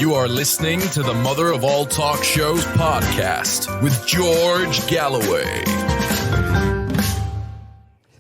You are listening to the Mother of All Talk Shows podcast with George Galloway.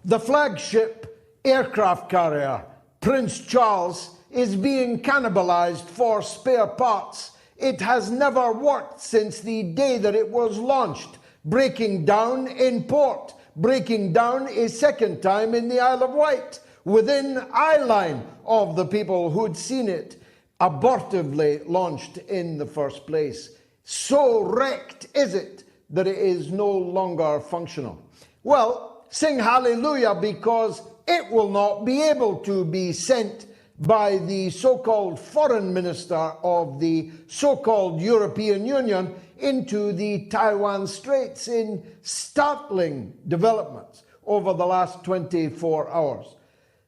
The flagship aircraft carrier, Prince Charles, is being cannibalized for spare parts. It has never worked since the day that it was launched, breaking down in port, breaking down a second time in the Isle of Wight, within eyeline of the people who'd seen it, abortively launched in the first place. So wrecked is it that it is no longer functional. Well, sing hallelujah, because it will not be able to be sent by the so-called foreign minister of the so-called European Union into the Taiwan Straits in startling developments over the last 24 hours.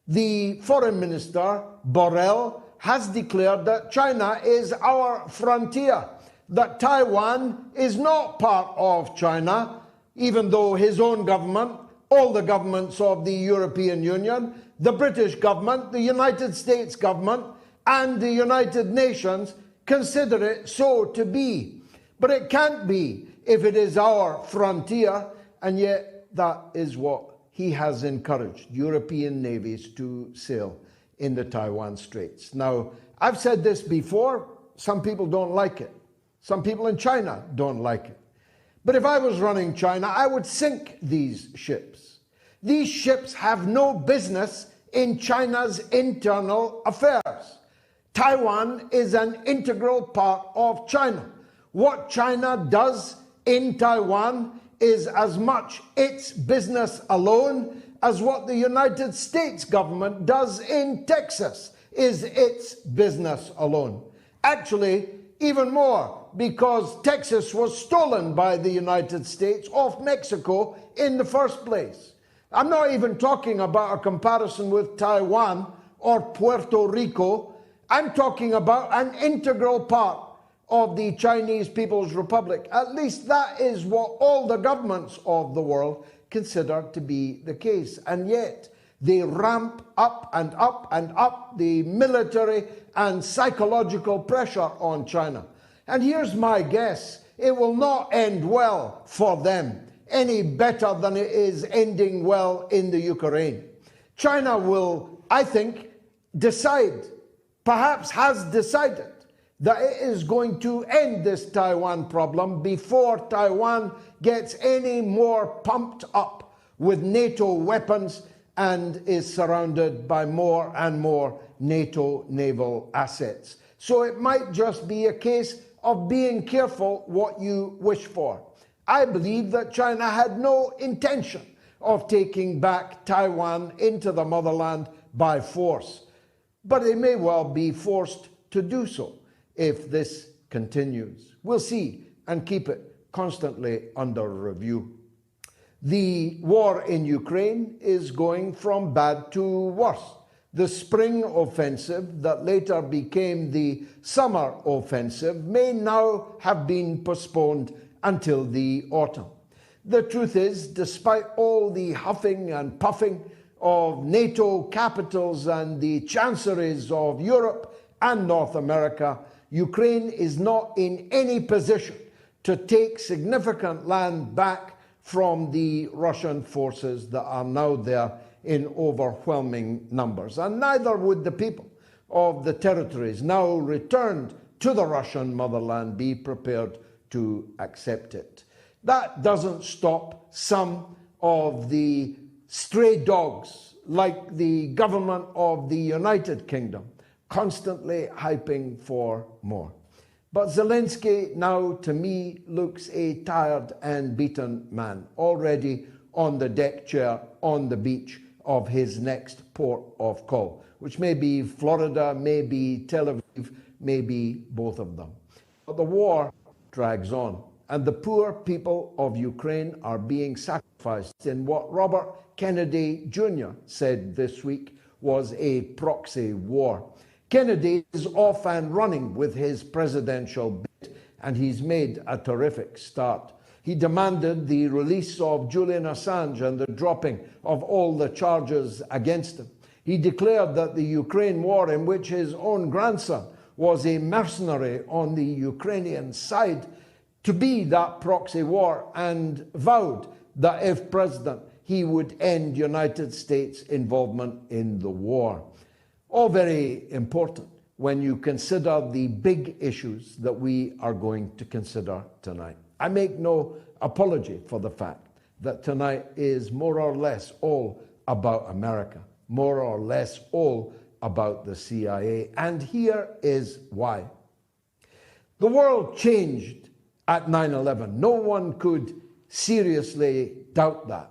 The foreign minister, Borrell, has declared that China is our frontier, that Taiwan is not part of China, even though his own government, all the governments of the European Union, the British government, the United States government, and the United Nations consider it so to be. But it can't be if it is our frontier, and yet that is what he has encouraged European navies to sail in the Taiwan Straits. Now, I've said this before, some people don't like it. Some people in China don't like it. But if I was running China, I would sink these ships. These ships have no business in China's internal affairs. Taiwan is an integral part of China. What China does in Taiwan is as much its business alone as what the United States government does in Texas is its business alone. Actually, even more, because Texas was stolen by the United States off Mexico in the first place. I'm not even talking about a comparison with Taiwan or Puerto Rico. I'm talking about an integral part of the Chinese People's Republic. At least that is what all the governments of the world consider to be the case. And yet they ramp up and up and up the military and psychological pressure on China. And here's my guess: it will not end well for them, any better than it is ending well in the Ukraine. China will, I think, decide, perhaps has decided, that it is going to end this Taiwan problem before Taiwan gets any more pumped up with NATO weapons and is surrounded by more and more NATO naval assets. So it might just be a case of being careful what you wish for. I believe that China had no intention of taking back Taiwan into the motherland by force, but they may well be forced to do so if this continues. We'll see and keep it constantly under review. The war in Ukraine is going from bad to worse. The spring offensive that later became the summer offensive may now have been postponed until the autumn. The truth is, despite all the huffing and puffing of NATO capitals and the chancelleries of Europe and North America, Ukraine is not in any position to take significant land back from the Russian forces that are now there in overwhelming numbers. And neither would the people of the territories now returned to the Russian motherland be prepared to accept it. That doesn't stop some of the stray dogs, like the government of the United Kingdom, constantly hyping for more. But Zelensky now, to me, looks a tired and beaten man, already on the deck chair on the beach of his next port of call, which may be Florida, may be Tel Aviv, may be both of them. But the war drags on, and the poor people of Ukraine are being sacrificed in what Robert Kennedy Jr. said this week was a proxy war. Kennedy is off and running with his presidential bid, and he's made a terrific start. He demanded the release of Julian Assange and the dropping of all the charges against him. He declared that the Ukraine war, in which his own grandson was a mercenary on the Ukrainian side to be that proxy war, and vowed that if president, he would end United States involvement in the war. All very important when you consider the big issues that we are going to consider tonight. I make no apology for the fact that tonight is more or less all about America, more or less all about the CIA, and here is why. The world changed at 9/11. No one could seriously doubt that.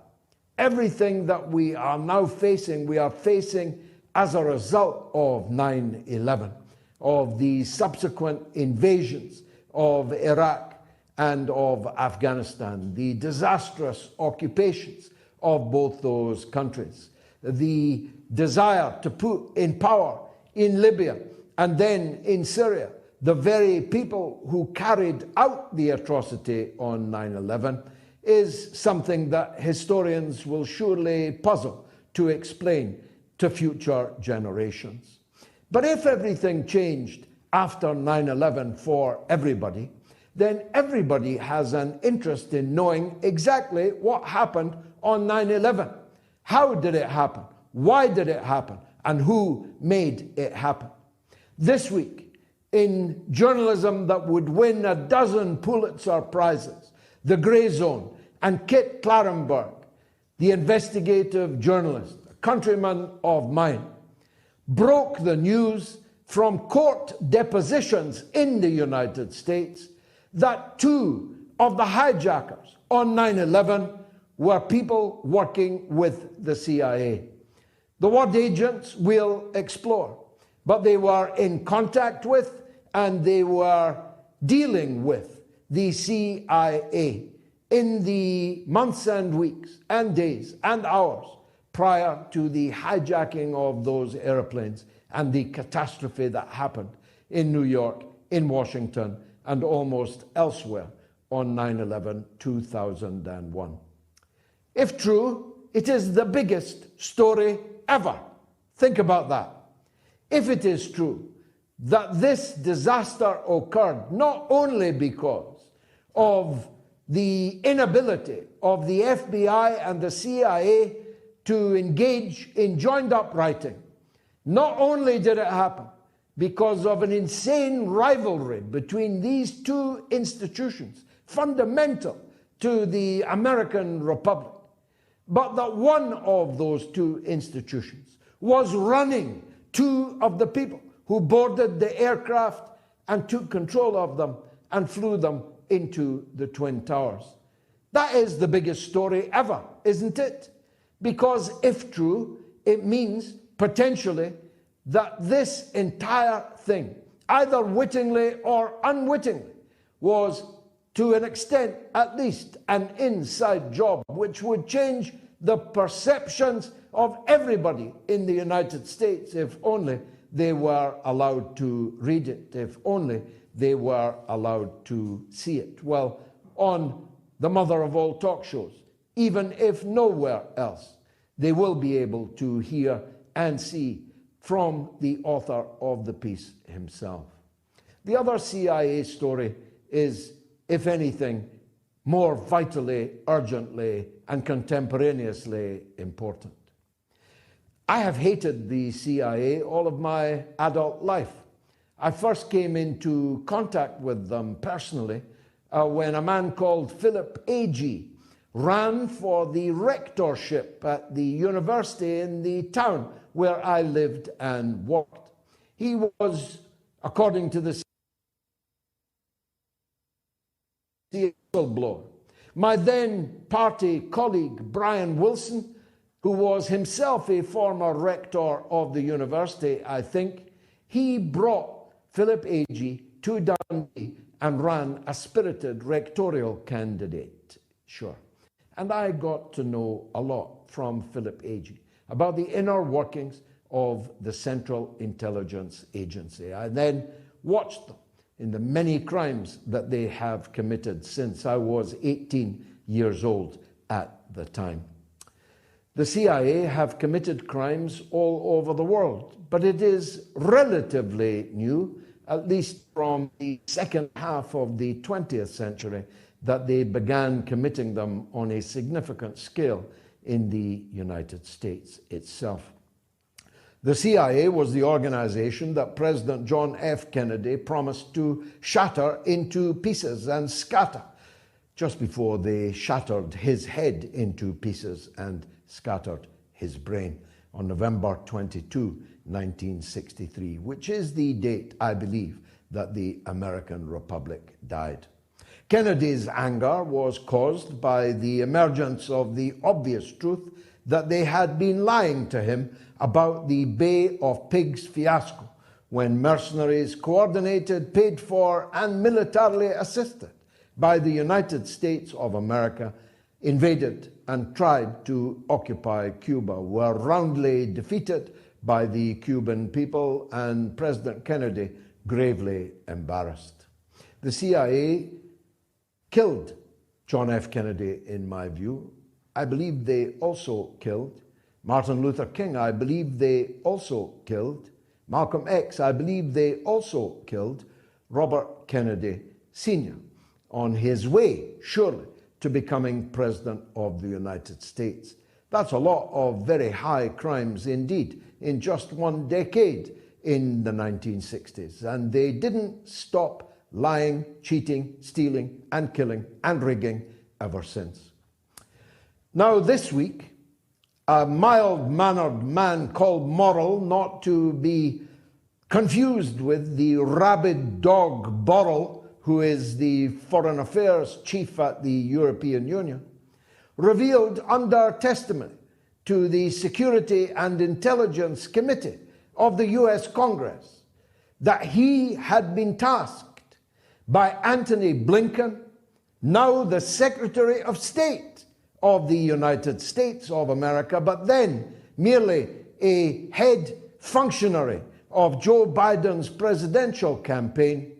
Everything that we are now facing, we are facing as a result of 9/11, of the subsequent invasions of Iraq and of Afghanistan, the disastrous occupations of both those countries, the desire to put in power in Libya and then in Syria the very people who carried out the atrocity on 9/11 is something that historians will surely puzzle to explain to future generations. But if everything changed after 9/11 for everybody, then everybody has an interest in knowing exactly what happened on 9/11. How did it happen? Why did it happen? And who made it happen? This week, in journalism that would win a dozen Pulitzer Prizes, The Grey Zone and Kit Clarenberg, the investigative journalist, a countryman of mine, broke the news from court depositions in the United States that two of the hijackers on 9/11 were people working with the CIA. The word agents we'll explore, but they were in contact with and they were dealing with the CIA in the months and weeks and days and hours prior to the hijacking of those airplanes and the catastrophe that happened in New York, in Washington, and almost elsewhere on 9/11/2001. If true, it is the biggest story ever. Think about that. If it is true that this disaster occurred not only because of the inability of the FBI and the CIA to engage in joined-up writing, not only did it happen because of an insane rivalry between these two institutions, fundamental to the American Republic, but that one of those two institutions was running two of the people who boarded the aircraft and took control of them and flew them into the Twin Towers. That is the biggest story ever, isn't it? Because if true, it means potentially that this entire thing, either wittingly or unwittingly, was to an extent at least an inside job, which would change the perceptions of everybody in the United States if only they were allowed to read it, if only they were allowed to see it. Well, on the mother of all talk shows, even if nowhere else, they will be able to hear and see from the author of the piece himself. The other CIA story is, if anything, more vitally, urgently, and contemporaneously important. I have hated the CIA all of my adult life. I first came into contact with them personally when a man called Philip Agee ran for the rectorship at the university in the town where I lived and worked. He was, according to the whistleblower. My then party colleague, Brian Wilson, who was himself a former rector of the university, I think, he brought Philip Agee to Dundee and ran a spirited rectorial candidate, sure. And I got to know a lot from Philip Agee about the inner workings of the Central Intelligence Agency. I then watched them in the many crimes that they have committed since I was 18 years old at the time. The CIA have committed crimes all over the world, but it is relatively new at least from the second half of the 20th century, that they began committing them on a significant scale in the United States itself. The CIA was the organization that President John F. Kennedy promised to shatter into pieces and scatter, just before they shattered his head into pieces and scattered his brain on November 22, 1963, which is the date, I believe, that the American Republic died. Kennedy's anger was caused by the emergence of the obvious truth that they had been lying to him about the Bay of Pigs fiasco, when mercenaries coordinated, paid for, and militarily assisted by the United States of America invaded and tried to occupy Cuba, were roundly defeated by the Cuban people and President Kennedy gravely embarrassed. The CIA killed John F. Kennedy, in my view. I believe they also killed Martin Luther King. I believe they also killed Malcolm X. I believe they also killed Robert Kennedy Sr. on his way, surely, to becoming President of the United States. That's a lot of very high crimes indeed in just one decade in the 1960s. And they didn't stop lying, cheating, stealing, and killing, and rigging ever since. Now, this week, a mild-mannered man called Morrill, not to be confused with the rabid dog Borrell, who is the Foreign Affairs chief at the European Union, revealed under testimony to the Security and Intelligence Committee of the US Congress that he had been tasked by Antony Blinken, now the Secretary of State of the United States of America, but then merely a head functionary of Joe Biden's presidential campaign,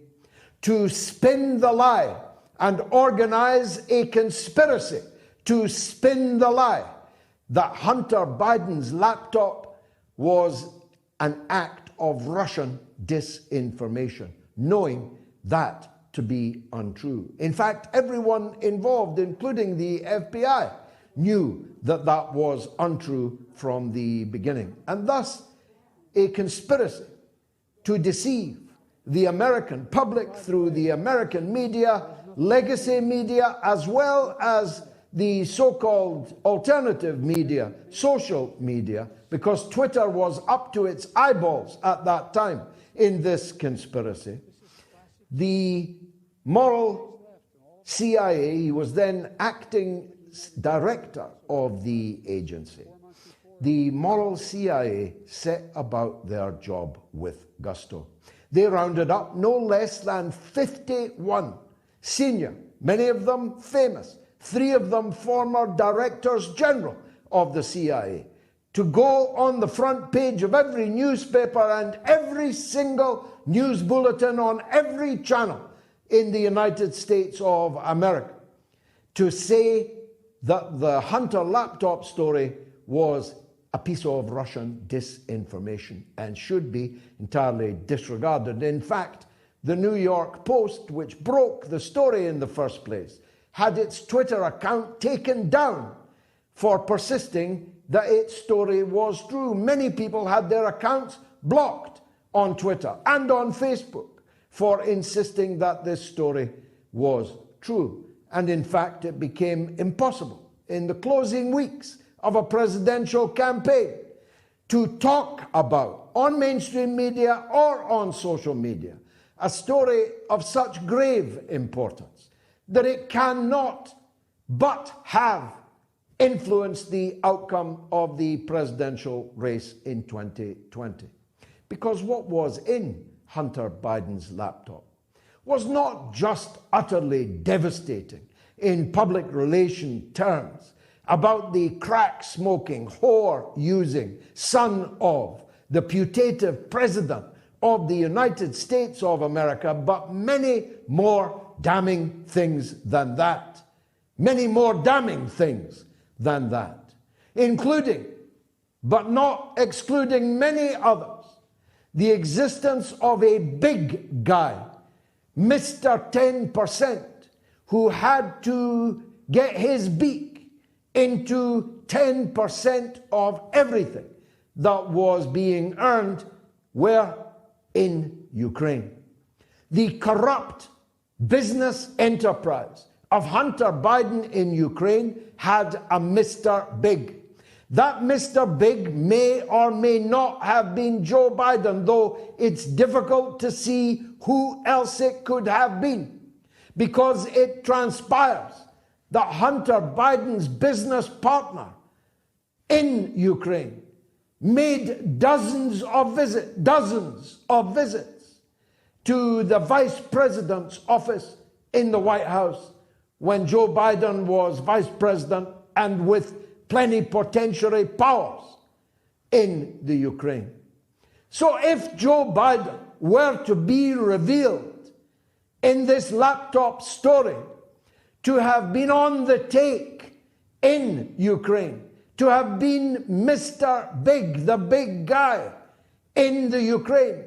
to spin the lie and organize a conspiracy to spin the lie that Hunter Biden's laptop was an act of Russian disinformation, knowing that to be untrue. In fact, everyone involved, including the FBI, knew that that was untrue from the beginning. And thus, a conspiracy to deceive the American public through the American media, legacy media, as well as the so-called alternative media, social media, because Twitter was up to its eyeballs at that time in this conspiracy. The Morrill CIA, he was then acting director of the agency. The Morrill CIA set about their job with gusto. They rounded up no less than 51 senior, many of them famous, 3 of them former directors general of the CIA, to go on the front page of every newspaper and every single news bulletin on every channel in the United States of America, to say that the Hunter laptop story was a piece of Russian disinformation and should be entirely disregarded. In fact, the New York Post, which broke the story in the first place, had its Twitter account taken down for persisting that its story was true. Many people had their accounts blocked on Twitter and on Facebook for insisting that this story was true. And in fact, it became impossible in the closing weeks of a presidential campaign to talk about, on mainstream media or on social media, a story of such grave importance that it cannot but have influenced the outcome of the presidential race in 2020. Because what was in Hunter Biden's laptop was not just utterly devastating in public relation terms about the crack-smoking, whore-using son of the putative president of the United States of America, but many more damning things than that. Many more damning things than that, including, but not excluding many others, the existence of a big guy, Mr. 10%, who had to get his beak into 10% of everything that was being earned where in Ukraine. The corrupt business enterprise of Hunter Biden in Ukraine had a Mr. Big. That Mr. Big may or may not have been Joe Biden, though it's difficult to see who else it could have been, because it transpires that Hunter Biden's business partner in Ukraine made dozens of visits to the vice president's office in the White House when Joe Biden was vice president and with plenipotentiary powers in the Ukraine. So if Joe Biden were to be revealed in this laptop story to have been on the take in Ukraine, to have been Mr. Big, the big guy in the Ukraine,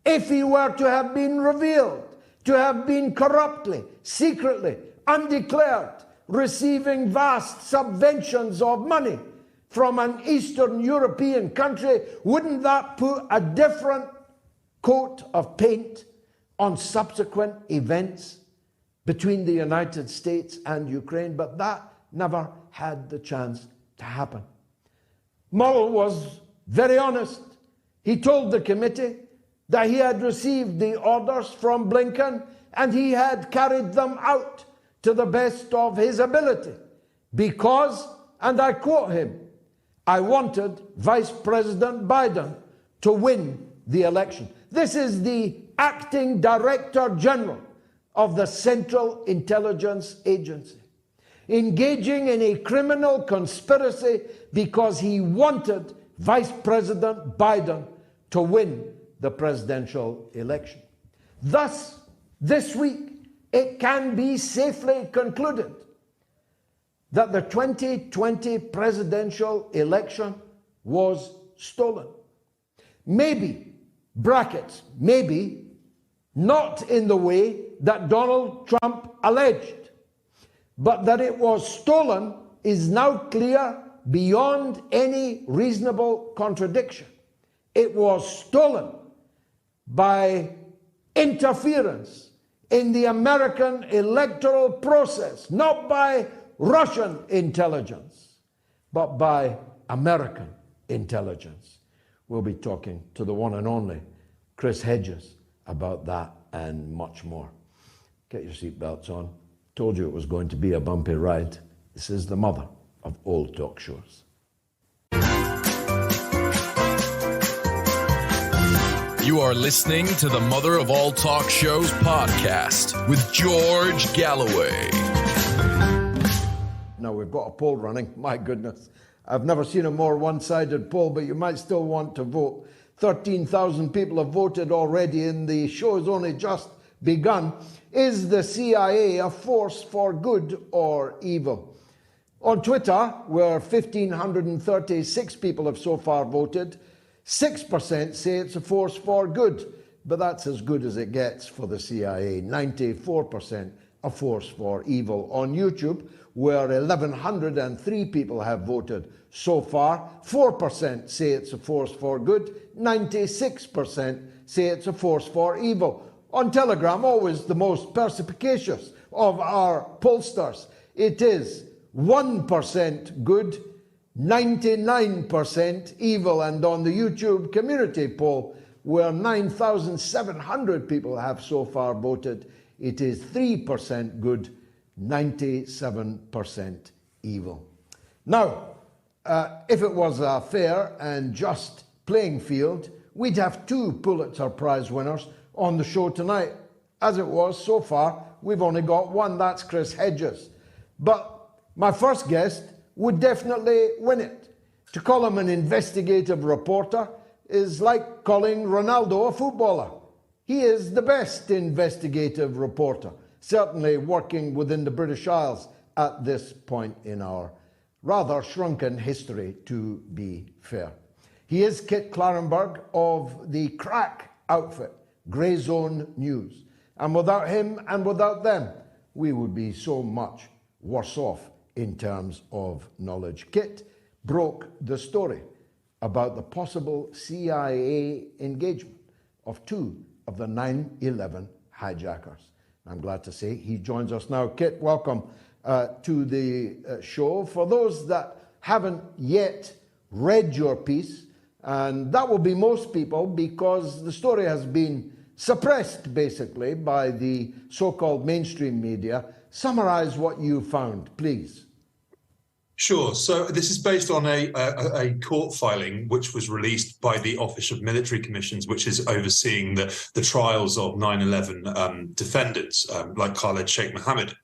if he were to have been revealed to have been corruptly, secretly, undeclared, receiving vast subventions of money from an Eastern European country, wouldn't that put a different coat of paint on subsequent events between the United States and Ukraine? But that never had the chance to happen. Mueller was very honest. He told the committee that he had received the orders from Blinken and he had carried them out to the best of his ability because, and I quote him, "I wanted Vice President Biden to win the election." This is the acting Director General of the Central Intelligence Agency, engaging in a criminal conspiracy because he wanted Vice President Biden to win the presidential election. Thus, this week, it can be safely concluded that the 2020 presidential election was stolen. Maybe, brackets, maybe, not in the way that Donald Trump alleged, but that it was stolen is now clear beyond any reasonable contradiction. It was stolen by interference in the American electoral process, not by Russian intelligence, but by American intelligence. We'll be talking to the one and only Chris Hedges about that and much more. Get your seatbelts on. Told you it was going to be a bumpy ride. This is the mother of all talk shows. You are listening to the Mother of All Talk Shows podcast with George Galloway. Now we've got a poll running. My goodness. I've never seen a more one-sided poll, but you might still want to vote. 13,000 people have voted already and the show has only just begun. Is the CIA a force for good or evil? On Twitter, where 1,536 people have so far voted, 6% say it's a force for good, but that's as good as it gets for the CIA. 94% a force for evil. On YouTube, where 1,103 people have voted so far, 4% say it's a force for good, 96% say it's a force for evil. On Telegram, always the most perspicacious of our pollsters, it is 1% good, 99% evil. And on the YouTube community poll, where 9,700 people have so far voted, it is 3% good, 97% evil. Now, if it was a fair and just playing field, we'd have 2 Pulitzer Prize winners on the show tonight. As it was so far, we've only got 1, that's Chris Hedges. But my first guest would definitely win it. To call him an investigative reporter is like calling Ronaldo a footballer. He is the best investigative reporter, certainly working within the British Isles at this point in our rather shrunken history, to be fair. He is Kit Clarenberg of the crack outfit, Grey Zone News. And without him and without them, we would be so much worse off in terms of knowledge. Kit broke the story about the possible CIA engagement of two of the 9/11 hijackers. I'm glad to say he joins us now. Kit, welcome to the show. For those that haven't yet read your piece, and that will be most people because the story has been suppressed basically by the so-called mainstream media. Summarize what you found, please. Sure. So this is based on a court filing which was released by the Office of Military Commissions, which is overseeing the trials of 9/11 defendants like Khaled Sheikh Mohammed,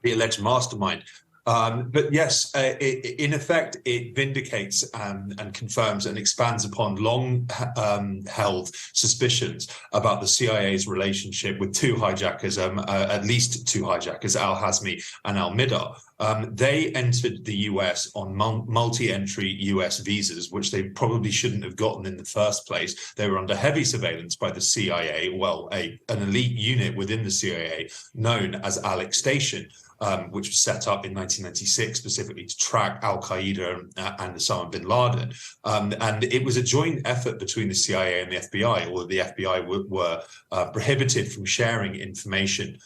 the alleged mastermind. But yes, in effect, it vindicates and confirms and expands upon long held suspicions about the CIA's relationship with two hijackers, at least two hijackers, al-Hazmi and al-Midar. They entered the US on multi-entry US visas, which they probably shouldn't have gotten in the first place. They were under heavy surveillance by the CIA, an elite unit within the CIA known as Alex Station. Which was set up in 1996 specifically to track al-Qaeda and Osama bin Laden. And it was a joint effort between the CIA and the FBI, although the FBI were prohibited from sharing information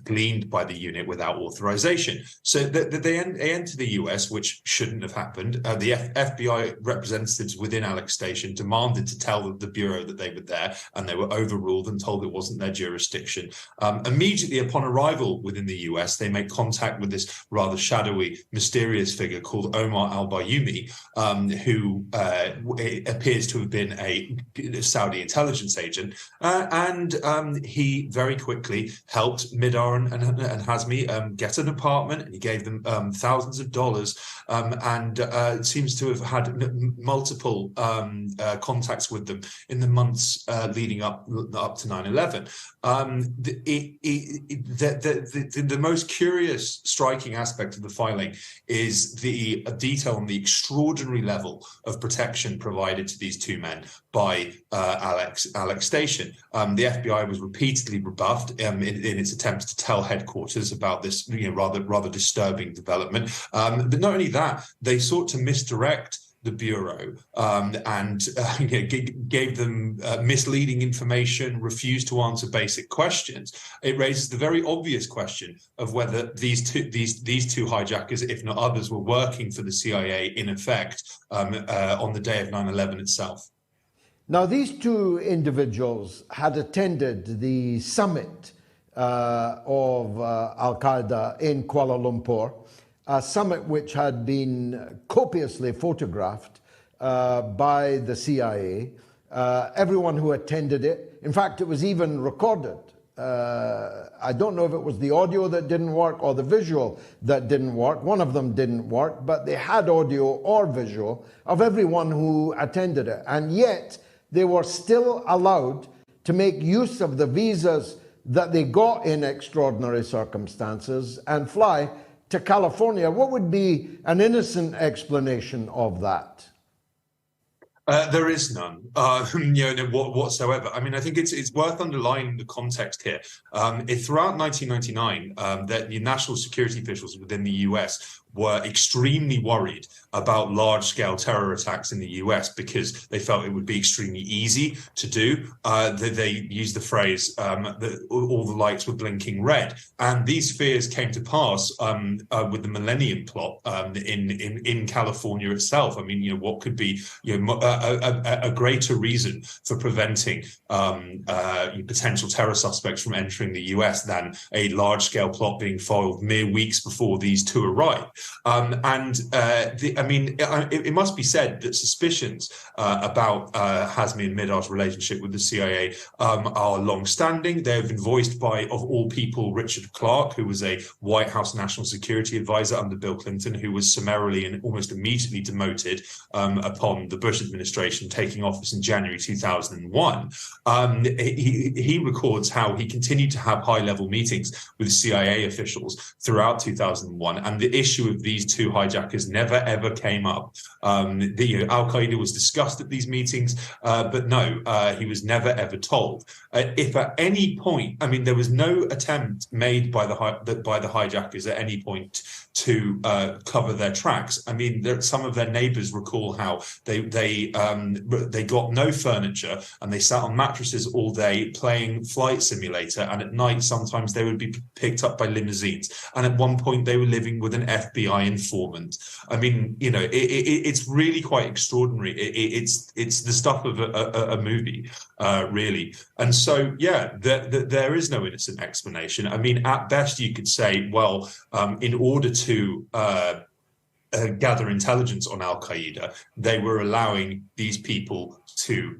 gleaned by the unit without authorization. So they entered the US, which shouldn't have happened. The FBI representatives within Alex Station demanded to tell the Bureau that they were there, and they were overruled and told it wasn't their jurisdiction. Immediately upon arrival within the US, they made contact with this rather shadowy, mysterious figure called Omar al-Bayoumi, who appears to have been a Saudi intelligence agent. And he very quickly helped Midar and Hazmi get an apartment, and he gave them thousands of dollars, and seems to have had multiple contacts with them in the months leading up to 9/11. The most curious, striking aspect of the filing is the detail on the extraordinary level of protection provided to these two men by Alex Station. The FBI was repeatedly rebuffed in its attempts to tell headquarters about this rather disturbing development. But not only that, they sought to misdirect the Bureau and gave them misleading information, refused to answer basic questions. It raises the very obvious question of whether these two hijackers, if not others, were working for the CIA in effect on the day of 9/11 itself. Now, these two individuals had attended the summit of Al-Qaeda in Kuala Lumpur, a summit which had been copiously photographed by the CIA. Everyone who attended it, in fact, it was even recorded. I don't know if it was the audio that didn't work or the visual that didn't work. One of them didn't work, but they had audio or visual of everyone who attended it. And yet they were still allowed to make use of the visas that they got in extraordinary circumstances and fly to California. What would be an innocent explanation of that? There is none, whatsoever. I mean, I think it's worth underlining the context here. Throughout 1999, that the national security officials within the US were extremely worried about large-scale terror attacks in the US because they felt it would be extremely easy to do. They used the phrase that all the lights were blinking red, and these fears came to pass with the Millennium Plot in California itself. I mean, what could be a greater reason for preventing potential terror suspects from entering the US than a large-scale plot being foiled mere weeks before these two arrived. It must be said that suspicions about Hazmi and Midar's relationship with the CIA are long-standing. They have been voiced by, of all people, Richard Clarke, who was a White House national security advisor under Bill Clinton, who was summarily and almost immediately demoted upon the Bush administration taking office in January 2001. He records how he continued to have high-level meetings with CIA officials throughout 2001, and the issue issue of these two hijackers never ever came up. Al-Qaeda was discussed at these meetings, but no, he was never ever told. If at any point, I mean, there was no attempt made by the hijackers at any point to cover their tracks. I mean, some of their neighbors recall how they got no furniture and they sat on mattresses all day playing Flight Simulator, and at night sometimes they would be picked up by limousines. And at one point they were living with an FBI informant. I mean, it's really quite extraordinary. It's the stuff of a movie, really. And so, yeah, there is no innocent explanation. I mean, at best you could say, well, in order to gather intelligence on Al-Qaeda, they were allowing these people to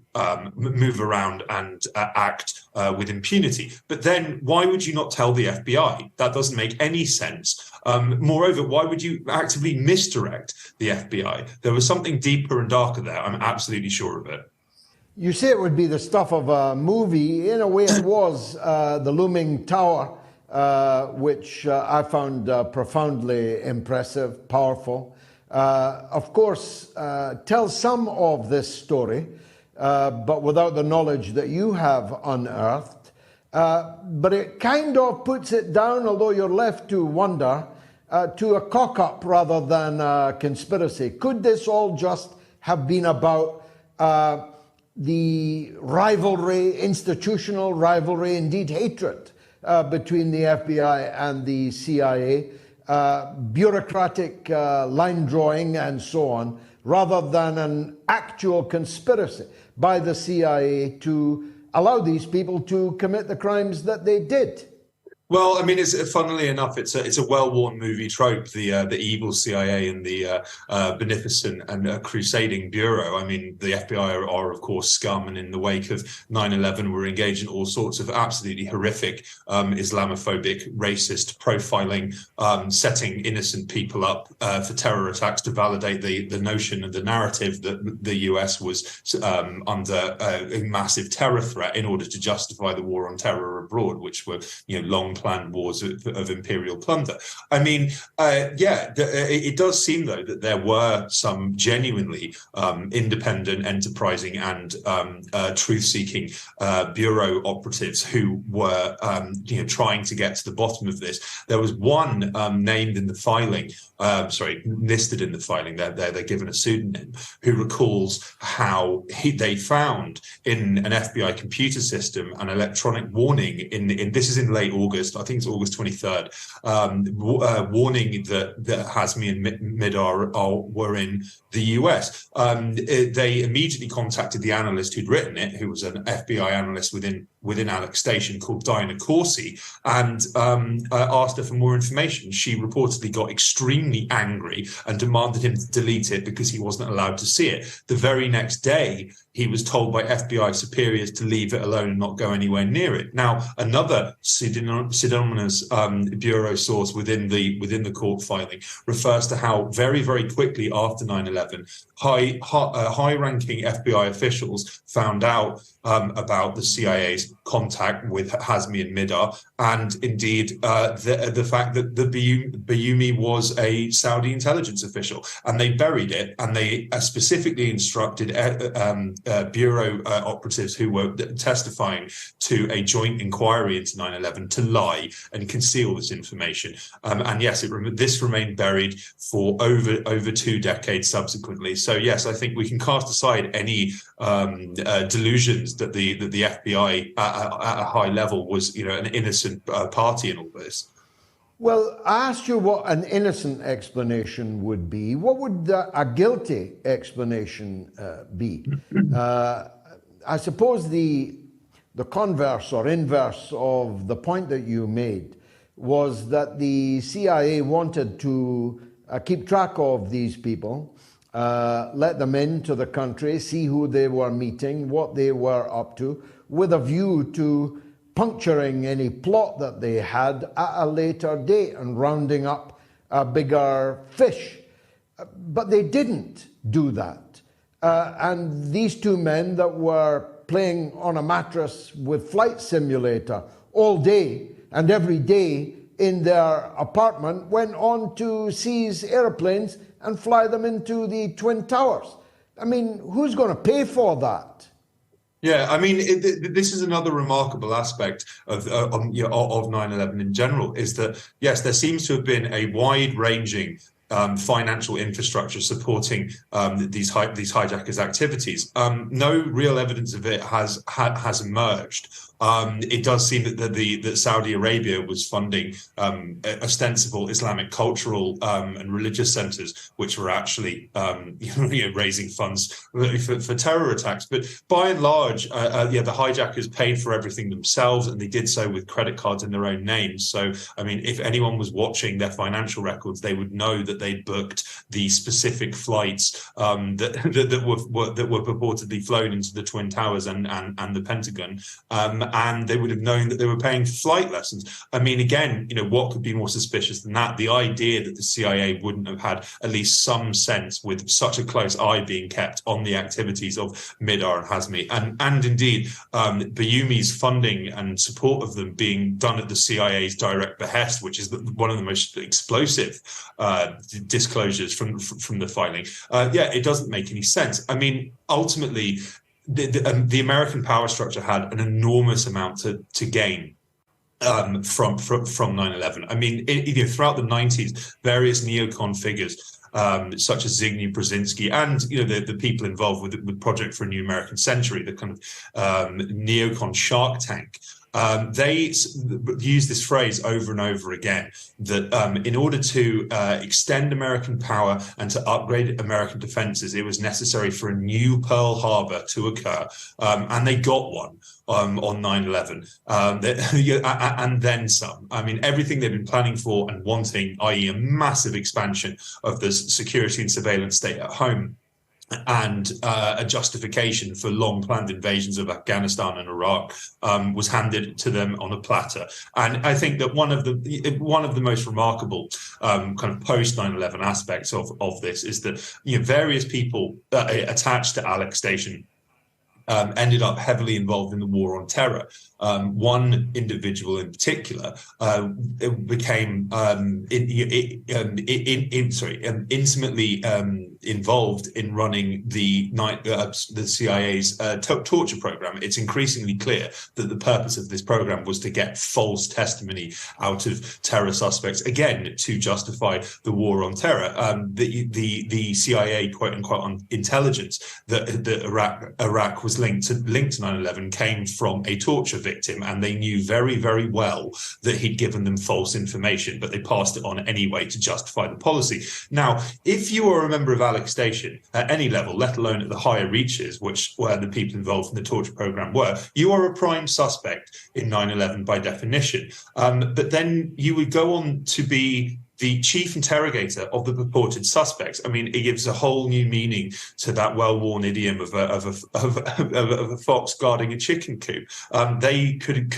move around and act with impunity. But then why would you not tell the FBI? That doesn't make any sense. Moreover, why would you actively misdirect the FBI? There was something deeper and darker there. I'm absolutely sure of it. You say it would be the stuff of a movie. In a way, it was the looming tower, which I found profoundly impressive, powerful. Of course, tell some of this story, but without the knowledge that you have unearthed. But it kind of puts it down, although you're left to wonder, to a cock-up rather than a conspiracy. Could this all just have been about the rivalry, institutional rivalry, indeed hatred, between the FBI and the CIA, bureaucratic line drawing and so on, rather than an actual conspiracy by the CIA to allow these people to commit the crimes that they did? Well, I mean, funnily enough, it's a well-worn movie trope, the evil CIA and the beneficent and crusading bureau. I mean, the FBI are of course scum, and in the wake of 9/11 were engaged in all sorts of absolutely horrific Islamophobic, racist profiling, setting innocent people up for terror attacks to validate the notion and the narrative that the US was under a massive terror threat in order to justify the war on terror abroad, which were long planned wars of imperial plunder. I mean, it does seem, though, that there were some genuinely independent, enterprising and truth-seeking bureau operatives who were trying to get to the bottom of this. There was one named in the filing, listed in the filing, they're given a pseudonym, who recalls how they found in an FBI computer system an electronic warning in this is in late August, I think it's August 23rd, warning that Hazmi and Mihdhar were in the US. They immediately contacted the analyst who'd written it, who was an FBI analyst within Alex Station called Diana Corsi, and asked her for more information. She reportedly got extremely angry and demanded him to delete it because he wasn't allowed to see it. The very next day, he was told by FBI superiors to leave it alone and not go anywhere near it. Now, another pseudonymous bureau source within the court filing refers to how very, very quickly after 9/11, high-ranking FBI officials found out about the CIA's contact with Hazmi and Mihdhar, and indeed the fact that the Bayoumi was a Saudi intelligence official, and they buried it, and they specifically instructed bureau operatives who were testifying to a joint inquiry into 9/11 to lie and conceal this information. And yes, this remained buried for over 2 decades subsequently. So yes, I think we can cast aside any delusions that the FBI at a high level was, an innocent party in all this. Well, I asked you what an innocent explanation would be. What would a guilty explanation be? I suppose the converse or inverse of the point that you made was that the CIA wanted to keep track of these people, let them into the country, see who they were meeting, what they were up to, with a view to puncturing any plot that they had at a later date and rounding up a bigger fish. But they didn't do that. And these two men that were playing on a mattress with Flight Simulator all day and every day in their apartment went on to seize airplanes and fly them into the Twin Towers. I mean, who's going to pay for that? Yeah, I mean, this is another remarkable aspect of 9/11 in general, is that, yes, there seems to have been a wide-ranging financial infrastructure supporting these hijackers' activities. No real evidence of it has emerged. It does seem that Saudi Arabia was funding ostensible Islamic cultural and religious centers, which were actually raising funds for terror attacks. But by and large, the hijackers paid for everything themselves, and they did so with credit cards in their own names. So, I mean, if anyone was watching their financial records, they would know that they'd booked the specific flights that were purportedly flown into the Twin Towers and the Pentagon. And they would have known that they were paying for flight lessons. I mean, again, what could be more suspicious than that? The idea that the CIA wouldn't have had at least some sense, with such a close eye being kept on the activities of Mihdhar and Hazmi, and indeed Bayomi's funding and support of them being done at the CIA's direct behest, which is one of the most explosive disclosures from the filing. It doesn't make any sense. I mean, ultimately, the American power structure had an enormous amount to gain from 9/11. I mean, throughout the 90s, various neocon figures such as Zbigniew Brzezinski and the people involved with Project for a New American Century, the kind of neocon Shark Tank. They use this phrase over and over again, that in order to extend American power and to upgrade American defenses, it was necessary for a new Pearl Harbor to occur. And they got one on 9/11, and then some. I mean, everything they've been planning for and wanting, i.e. a massive expansion of the security and surveillance state at home, and a justification for long-planned invasions of Afghanistan and Iraq was handed to them on a platter. And I think that one of the most remarkable kind of post 9/11 aspects of this is that various people attached to Alex Station ended up heavily involved in the war on terror. One individual in particular became intimately involved in running the CIA's torture program. It's increasingly clear that the purpose of this program was to get false testimony out of terror suspects, again, to justify the war on terror. The CIA, quote unquote, on intelligence that Iraq was linked to 9/11 came from a torture victim, and they knew very, very well that he'd given them false information, but they passed it on anyway to justify the policy. Now, if you are a member of Alex Station at any level, let alone at the higher reaches, which where the people involved in the torture program were, you are a prime suspect in 9/11 by definition. But then you would go on to be the chief interrogator of the purported suspects. I mean, it gives a whole new meaning to that well-worn idiom of a fox guarding a chicken coop. They could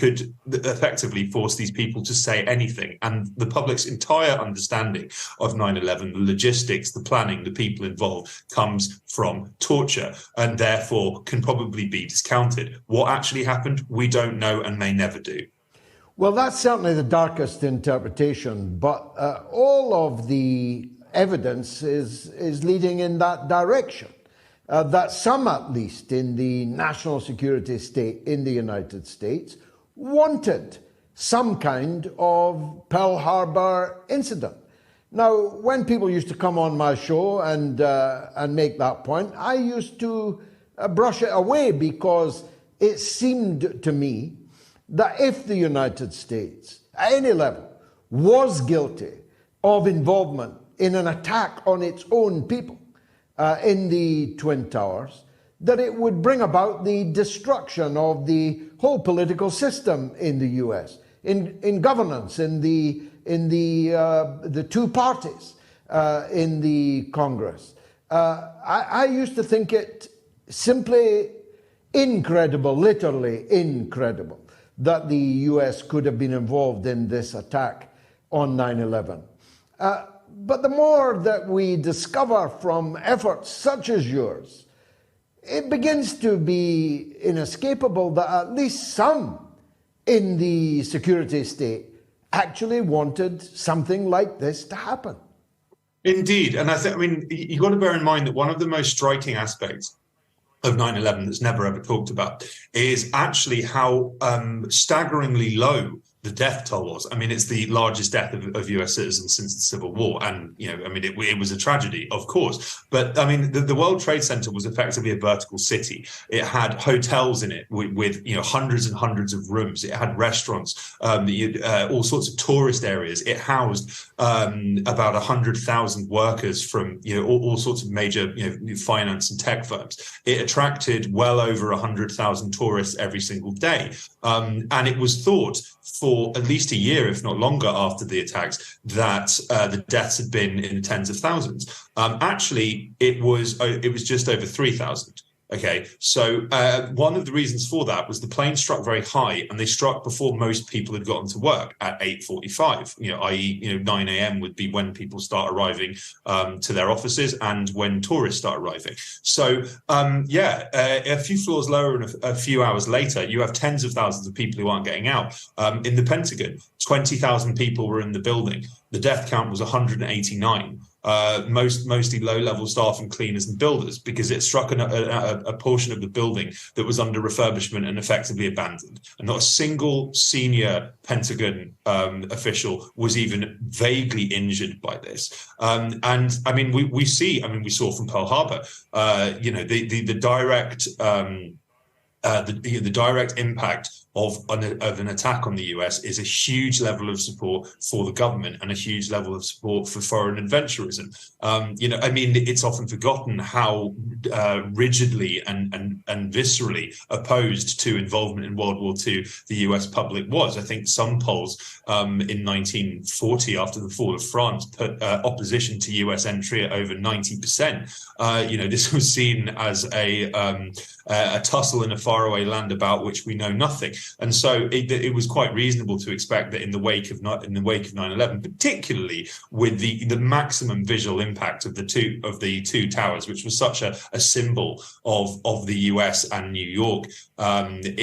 effectively force these people to say anything, and the public's entire understanding of 9/11, the logistics, the planning, the people involved, comes from torture, and therefore can probably be discounted. What actually happened, we don't know and may never do. Well, that's certainly the darkest interpretation, but all of the evidence is leading in that direction. That some, at least, in the national security state in the United States wanted some kind of Pearl Harbor incident. Now, when people used to come on my show and make that point, I used to brush it away, because it seemed to me that if the United States, at any level, was guilty of involvement in an attack on its own people in the Twin Towers, that it would bring about the destruction of the whole political system in the US, in governance, in the two parties in the Congress. I used to think it simply incredible, literally incredible, that the US could have been involved in this attack on 9/11. But the more that we discover from efforts such as yours, it begins to be inescapable that at least some in the security state actually wanted something like this to happen. Indeed. And I mean, you've got to bear in mind that one of the most striking aspects of 9/11 that's never ever talked about is actually how staggeringly low the death toll was. I mean, it's the largest death of US citizens since the Civil War. And, I mean, it was a tragedy, of course. But, I mean, the World Trade Center was effectively a vertical city. It had hotels in it with hundreds and hundreds of rooms. It had restaurants, all sorts of tourist areas. It housed about 100,000 workers from, all sorts of major, finance and tech firms. It attracted well over 100,000 tourists every single day. And it was thought for at least a year, if not longer, after the attacks, that the deaths had been in the tens of thousands. Actually, it was just over 3,000. Okay, so one of the reasons for that was the plane struck very high, and they struck before most people had gotten to work at 8:45. I.e., 9 a.m. would be when people start arriving to their offices and when tourists start arriving. So, a few floors lower and a few hours later, you have tens of thousands of people who aren't getting out. In the Pentagon, 20,000 people were in the building. The death count was 189. Mostly low-level staff and cleaners and builders, because it struck a portion of the building that was under refurbishment and effectively abandoned. And not a single senior Pentagon official was even vaguely injured by this. And I mean, we saw from Pearl Harbor, the direct impact of an attack on the US is a huge level of support for the government and a huge level of support for foreign adventurism. It's often forgotten how rigidly and viscerally opposed to involvement in World War II the US public was. I think some polls in 1940, after the fall of France, put opposition to US entry at over 90%. This was seen as a tussle in a faraway land about which we know nothing. And so it was quite reasonable to expect that in the wake of 9/11, particularly with the maximum visual impact of the two towers, which was such a symbol of the US and New York,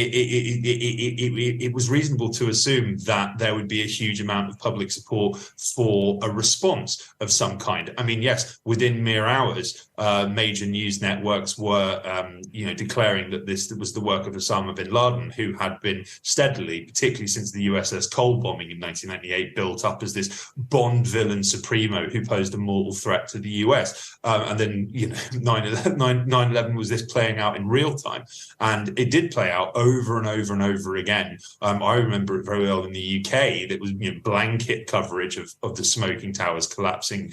it was reasonable to assume that there would be a huge amount of public support for a response of some kind. I mean, yes, within mere hours, major news networks were, declaring that this was the work of Osama bin Laden, who had been steadily, particularly since the USS Cole bombing in 1998, built up as this Bond villain supremo who posed a mortal threat to the US. And then, 9/11 was this playing out in real time. And it did play out over and over and over again. I remember it very well in the UK. That was blanket coverage of the smoking towers collapsing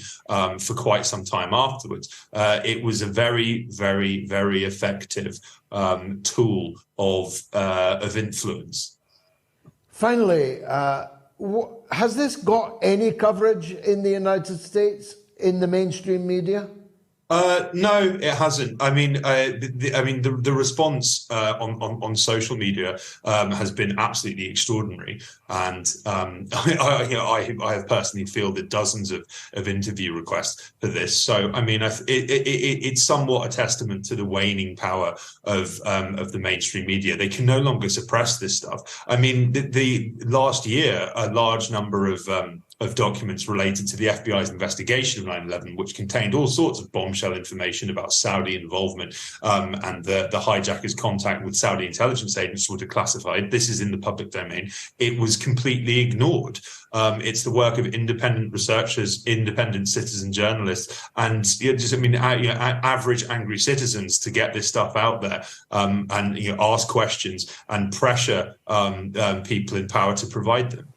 for quite some time afterwards. It was a very, very, very effective tool of influence. Finally, has this got any coverage in the United States in the mainstream media? No, it hasn't. I mean, the response on social media has been absolutely extraordinary, and I have personally fielded dozens of interview requests for this. So, I mean, it's somewhat a testament to the waning power of the mainstream media. They can no longer suppress this stuff. I mean, the last year, a large number of documents related to the FBI's investigation of 9/11, which contained all sorts of bombshell information about Saudi involvement, and the hijackers' contact with Saudi intelligence agents were declassified. This is in the public domain. It was completely ignored. It's the work of independent researchers, independent citizen journalists, and average angry citizens to get this stuff out there, and ask questions and pressure people in power to provide them.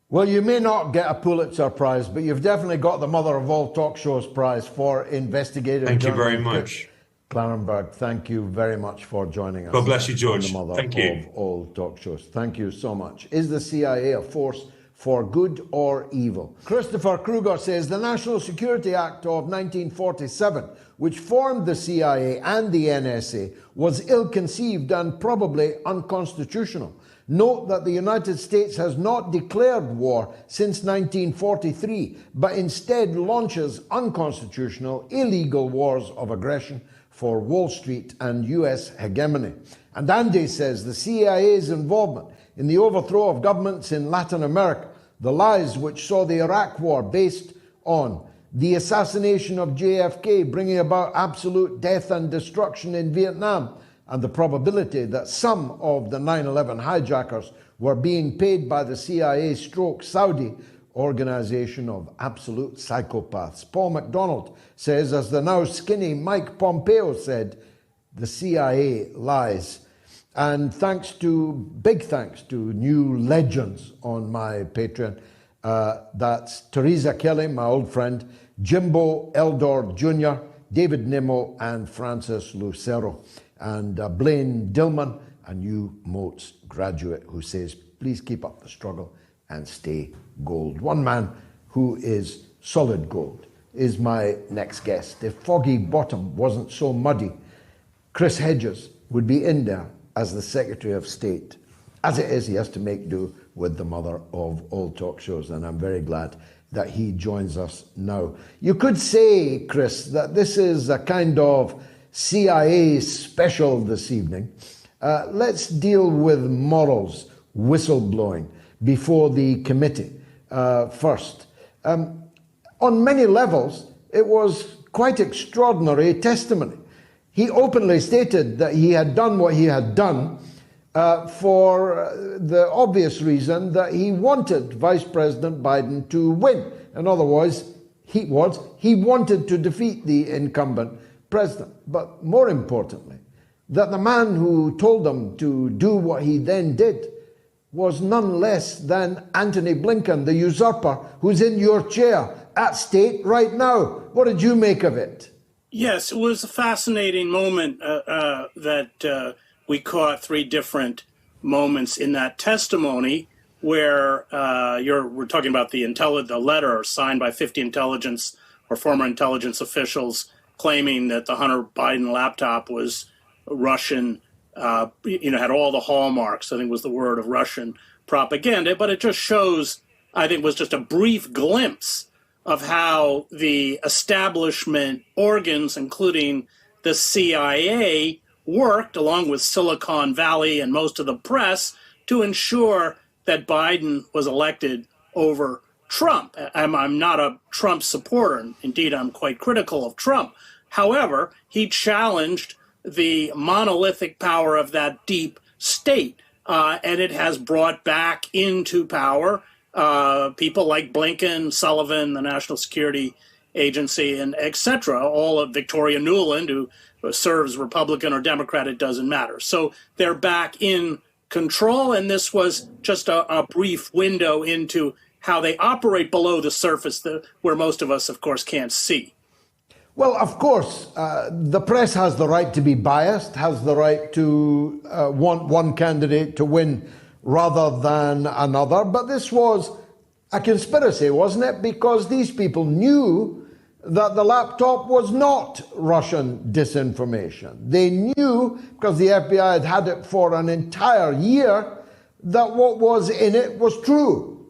Well, you may not get a Pulitzer Prize, but you've definitely got the Mother of All Talk Shows Prize for investigative journalism. Thank you very much. Clarenberg, thank you very much for joining us. God bless you, George. The Mother thank you. of All Talk Shows. Thank you so much. Is the CIA a force for good or evil? Christopher Kruger says the National Security Act of 1947, which formed the CIA and the NSA, was ill-conceived and probably unconstitutional. Note that the United States has not declared war since 1943, but instead launches unconstitutional, illegal wars of aggression for Wall Street and US hegemony. And Andy says the CIA's involvement in the overthrow of governments in Latin America The lies which saw the Iraq War based on the assassination of JFK, bringing about absolute death and destruction in Vietnam, and the probability that some of the 9/11 hijackers were being paid by the CIA/Saudi organization of absolute psychopaths. Paul MacDonald says, as the now skinny Mike Pompeo said, the CIA lies. And big thanks to new legends on my Patreon. That's Teresa Kelly, my old friend, Jimbo Eldor Jr., David Nimmo, and Francis Lucero. And Blaine Dillman, a new Moats graduate, who says, please keep up the struggle and stay gold. One man who is solid gold is my next guest. If Foggy Bottom wasn't so muddy, Chris Hedges would be in there as the Secretary of State. As it is, he has to make do with the mother of all talk shows, and I'm very glad that he joins us now. You could say, Chris, that this is a kind of CIA special this evening. Let's deal with morals, whistleblowing, before the committee first. On many levels, it was quite extraordinary testimony. He openly stated that he had done what he had done for the obvious reason that he wanted Vice President Biden to win. In other words, he wanted to defeat the incumbent president. But more importantly, that the man who told him to do what he then did was none less than Antony Blinken, the usurper, who's in your chair at state right now. What did you make of it? Yes, it was a fascinating moment that we caught three different moments in that testimony where we're talking about the letter signed by 50 intelligence or former intelligence officials claiming that the Hunter Biden laptop was Russian, had all the hallmarks, I think was the word, of Russian propaganda. But it just shows, I think, was just a brief glimpse of how the establishment organs, including the CIA, worked along with Silicon Valley and most of the press to ensure that Biden was elected over Trump. I'm not a Trump supporter. Indeed, I'm quite critical of Trump. However, he challenged the monolithic power of that deep state, and it has brought back into power people like Blinken, Sullivan, the National Security Agency, and et cetera, all of Victoria Nuland, who serves Republican or Democrat, it doesn't matter. So they're back in control, and this was just a brief window into how they operate below the surface, where most of us, of course, can't see. Well, of course, the press has the right to be biased, has the right to want one candidate to win rather than another. But this was a conspiracy, wasn't it? Because these people knew that the laptop was not Russian disinformation. They knew, because the FBI had had it for an entire year, that what was in it was true.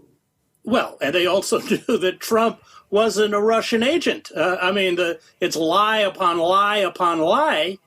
Well, and they also knew that Trump wasn't a Russian agent. It's lie upon lie upon lie,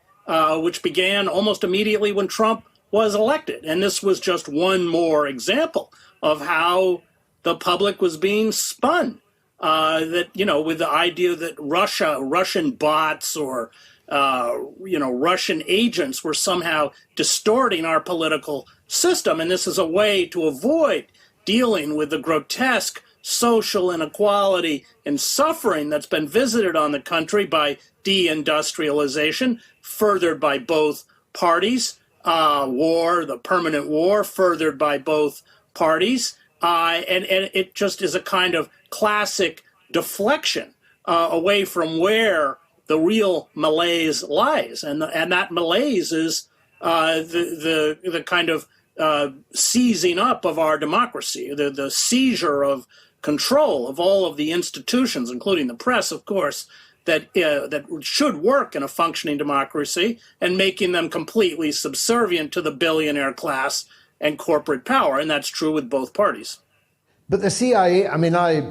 which began almost immediately when Trump was elected. And this was just one more example of how the public was being spun. With the idea that Russian bots or, Russian agents were somehow distorting our political system. And this is a way to avoid dealing with the grotesque social inequality and suffering that's been visited on the country by deindustrialization, furthered by both parties, the permanent war, furthered by both parties. And it just is a kind of classic deflection away from where the real malaise lies. And that malaise is the kind of seizing up of our democracy, the seizure of control of all of the institutions, including the press, of course, that should work in a functioning democracy, and making them completely subservient to the billionaire class and corporate power. And that's true with both parties. But the CIA, I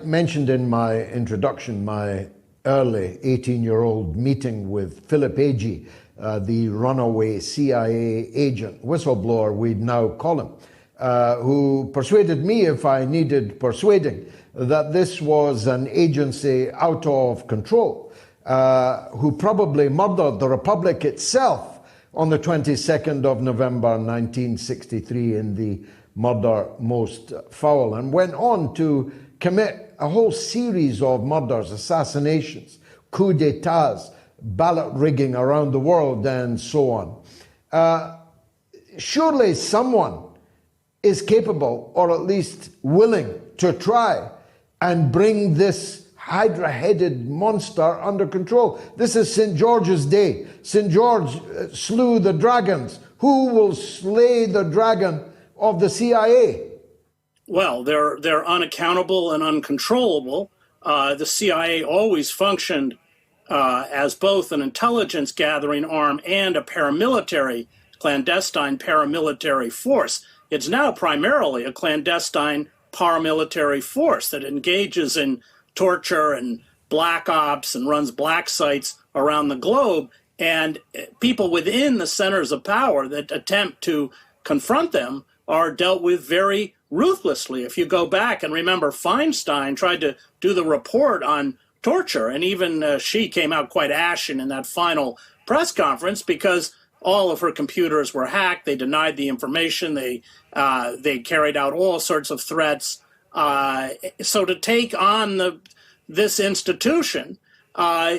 mentioned in my introduction my early 18-year-old meeting with Philip Agee, the runaway CIA agent, whistleblower we'd now call him. who persuaded me, if I needed persuading, that this was an agency out of control, who probably murdered the Republic itself on the 22nd of November 1963 in the murder most foul, and went on to commit a whole series of murders, assassinations, coups d'etats, ballot rigging around the world, and so on. Surely someone is capable, or at least willing, to try and bring this hydra-headed monster under control. This is St. George's Day. St. George slew the dragons. Who will slay the dragon of the CIA? Well, they're unaccountable and uncontrollable. The CIA always functioned as both an intelligence gathering arm and a clandestine paramilitary force. It's now primarily a clandestine paramilitary force that engages in torture and black ops and runs black sites around the globe. And people within the centers of power that attempt to confront them are dealt with very ruthlessly. If you go back and remember, Feinstein tried to do the report on torture, and even she came out quite ashen in that final press conference because all of her computers were hacked. They denied the information. They carried out all sorts of threats. So to take on this institution I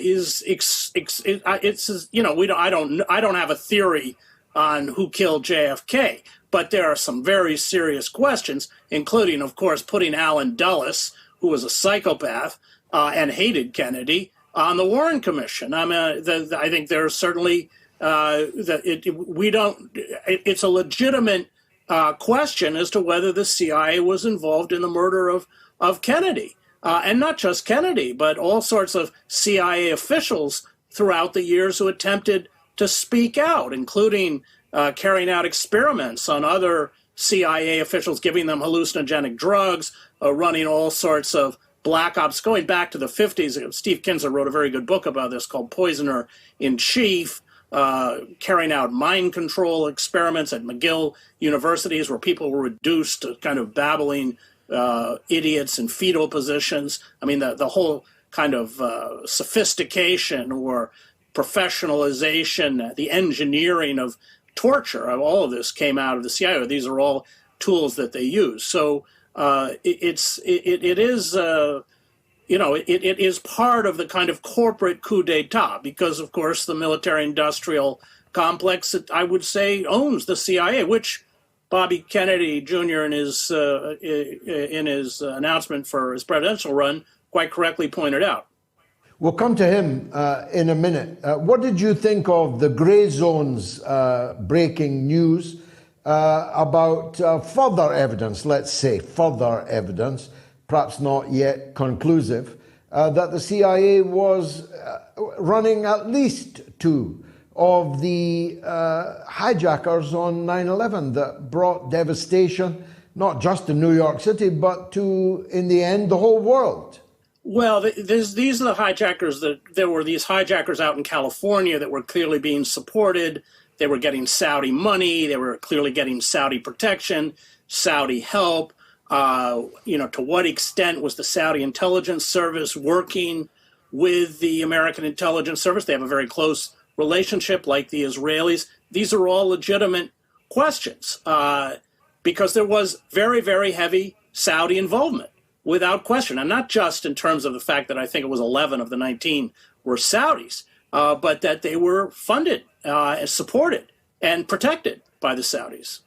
don't have a theory on who killed JFK, but there are some very serious questions, including, of course, putting Allen Dulles, who was a psychopath and hated Kennedy, on the Warren Commission. I mean, I think there's certainly it's a legitimate question as to whether the CIA was involved in the murder of Kennedy. And not just Kennedy, but all sorts of CIA officials throughout the years who attempted to speak out, including carrying out experiments on other CIA officials, giving them hallucinogenic drugs, running all sorts of black ops, going back to the 50s. Steve Kinzer wrote a very good book about this called Poisoner in Chief, carrying out mind control experiments at McGill universities where people were reduced to kind of babbling idiots in fetal positions. I mean, the whole kind of sophistication or professionalization, the engineering of torture, all of this came out of the CIA. These are all tools that they use. So it is part of the kind of corporate coup d'etat because, of course, the military-industrial complex, I would say, owns the CIA, which Bobby Kennedy Jr. in his announcement for his presidential run quite correctly pointed out. We'll come to him in a minute. What did you think of the Grey Zone's breaking news about further evidence, perhaps not yet conclusive, that the CIA was running at least two of the hijackers on 9/11 that brought devastation, not just to New York City, but to, in the end, the whole world? Well, these are the hijackers there were these hijackers out in California that were clearly being supported. They were getting Saudi money. They were clearly getting Saudi protection, Saudi help. To what extent was the Saudi intelligence service working with the American intelligence service? They have a very close relationship, like the Israelis. These are all legitimate questions because there was very, very heavy Saudi involvement, without question. And not just in terms of the fact that I think it was 11 of the 19 were Saudis, but that they were funded, supported, and protected by the Saudis.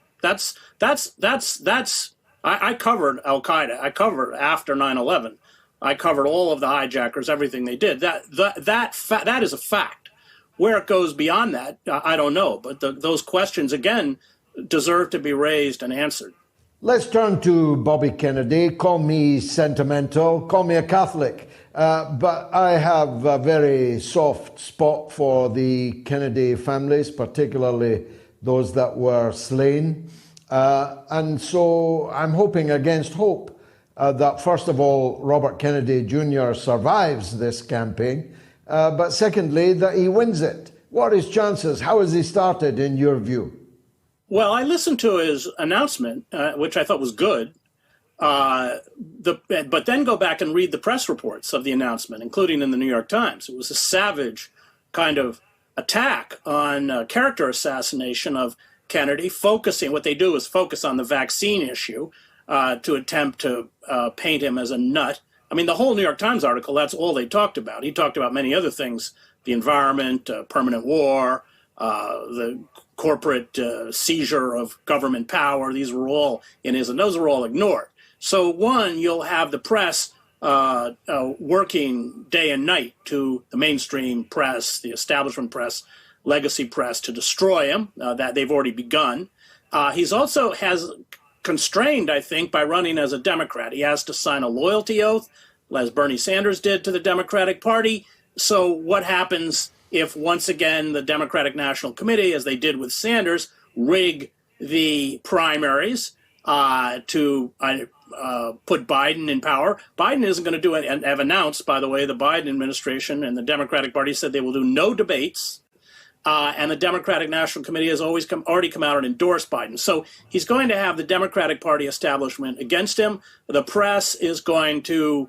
I covered Al-Qaeda. I covered after 9/11. I covered all of the hijackers, everything they did. That is a fact. Where it goes beyond that, I don't know. But those questions, again, deserve to be raised and answered. Let's turn to Bobby Kennedy. Call me sentimental, call me a Catholic, but I have a very soft spot for the Kennedy families, particularly those that were slain. And so I'm hoping against hope that, first of all, Robert Kennedy Jr. survives this campaign, but secondly, that he wins it. What are his chances? How has he started, in your view? Well, I listened to his announcement, which I thought was good. But then go back and read the press reports of the announcement, including in the New York Times. It was a savage kind of attack on character assassination of Kennedy, what they do is focus on the vaccine issue to attempt to paint him as a nut. I mean, the whole New York Times article, that's all they talked about. He talked about many other things, the environment, permanent war, the corporate seizure of government power. These were all in his, and those were all ignored. So one, you'll have the press working day and night to the mainstream press, the establishment press, legacy press to destroy him. That they've already begun. He's also has constrained, I think, by running as a Democrat. He has to sign a loyalty oath, as Bernie Sanders did to the Democratic Party. So what happens if once again the Democratic National Committee, as they did with Sanders, rig the primaries to put Biden in power? Biden isn't going to do it, and have announced, by the way, the Biden administration and the Democratic Party said they will do no debates. And the Democratic National Committee has already come out and endorsed Biden. So he's going to have the Democratic Party establishment against him. The press is going to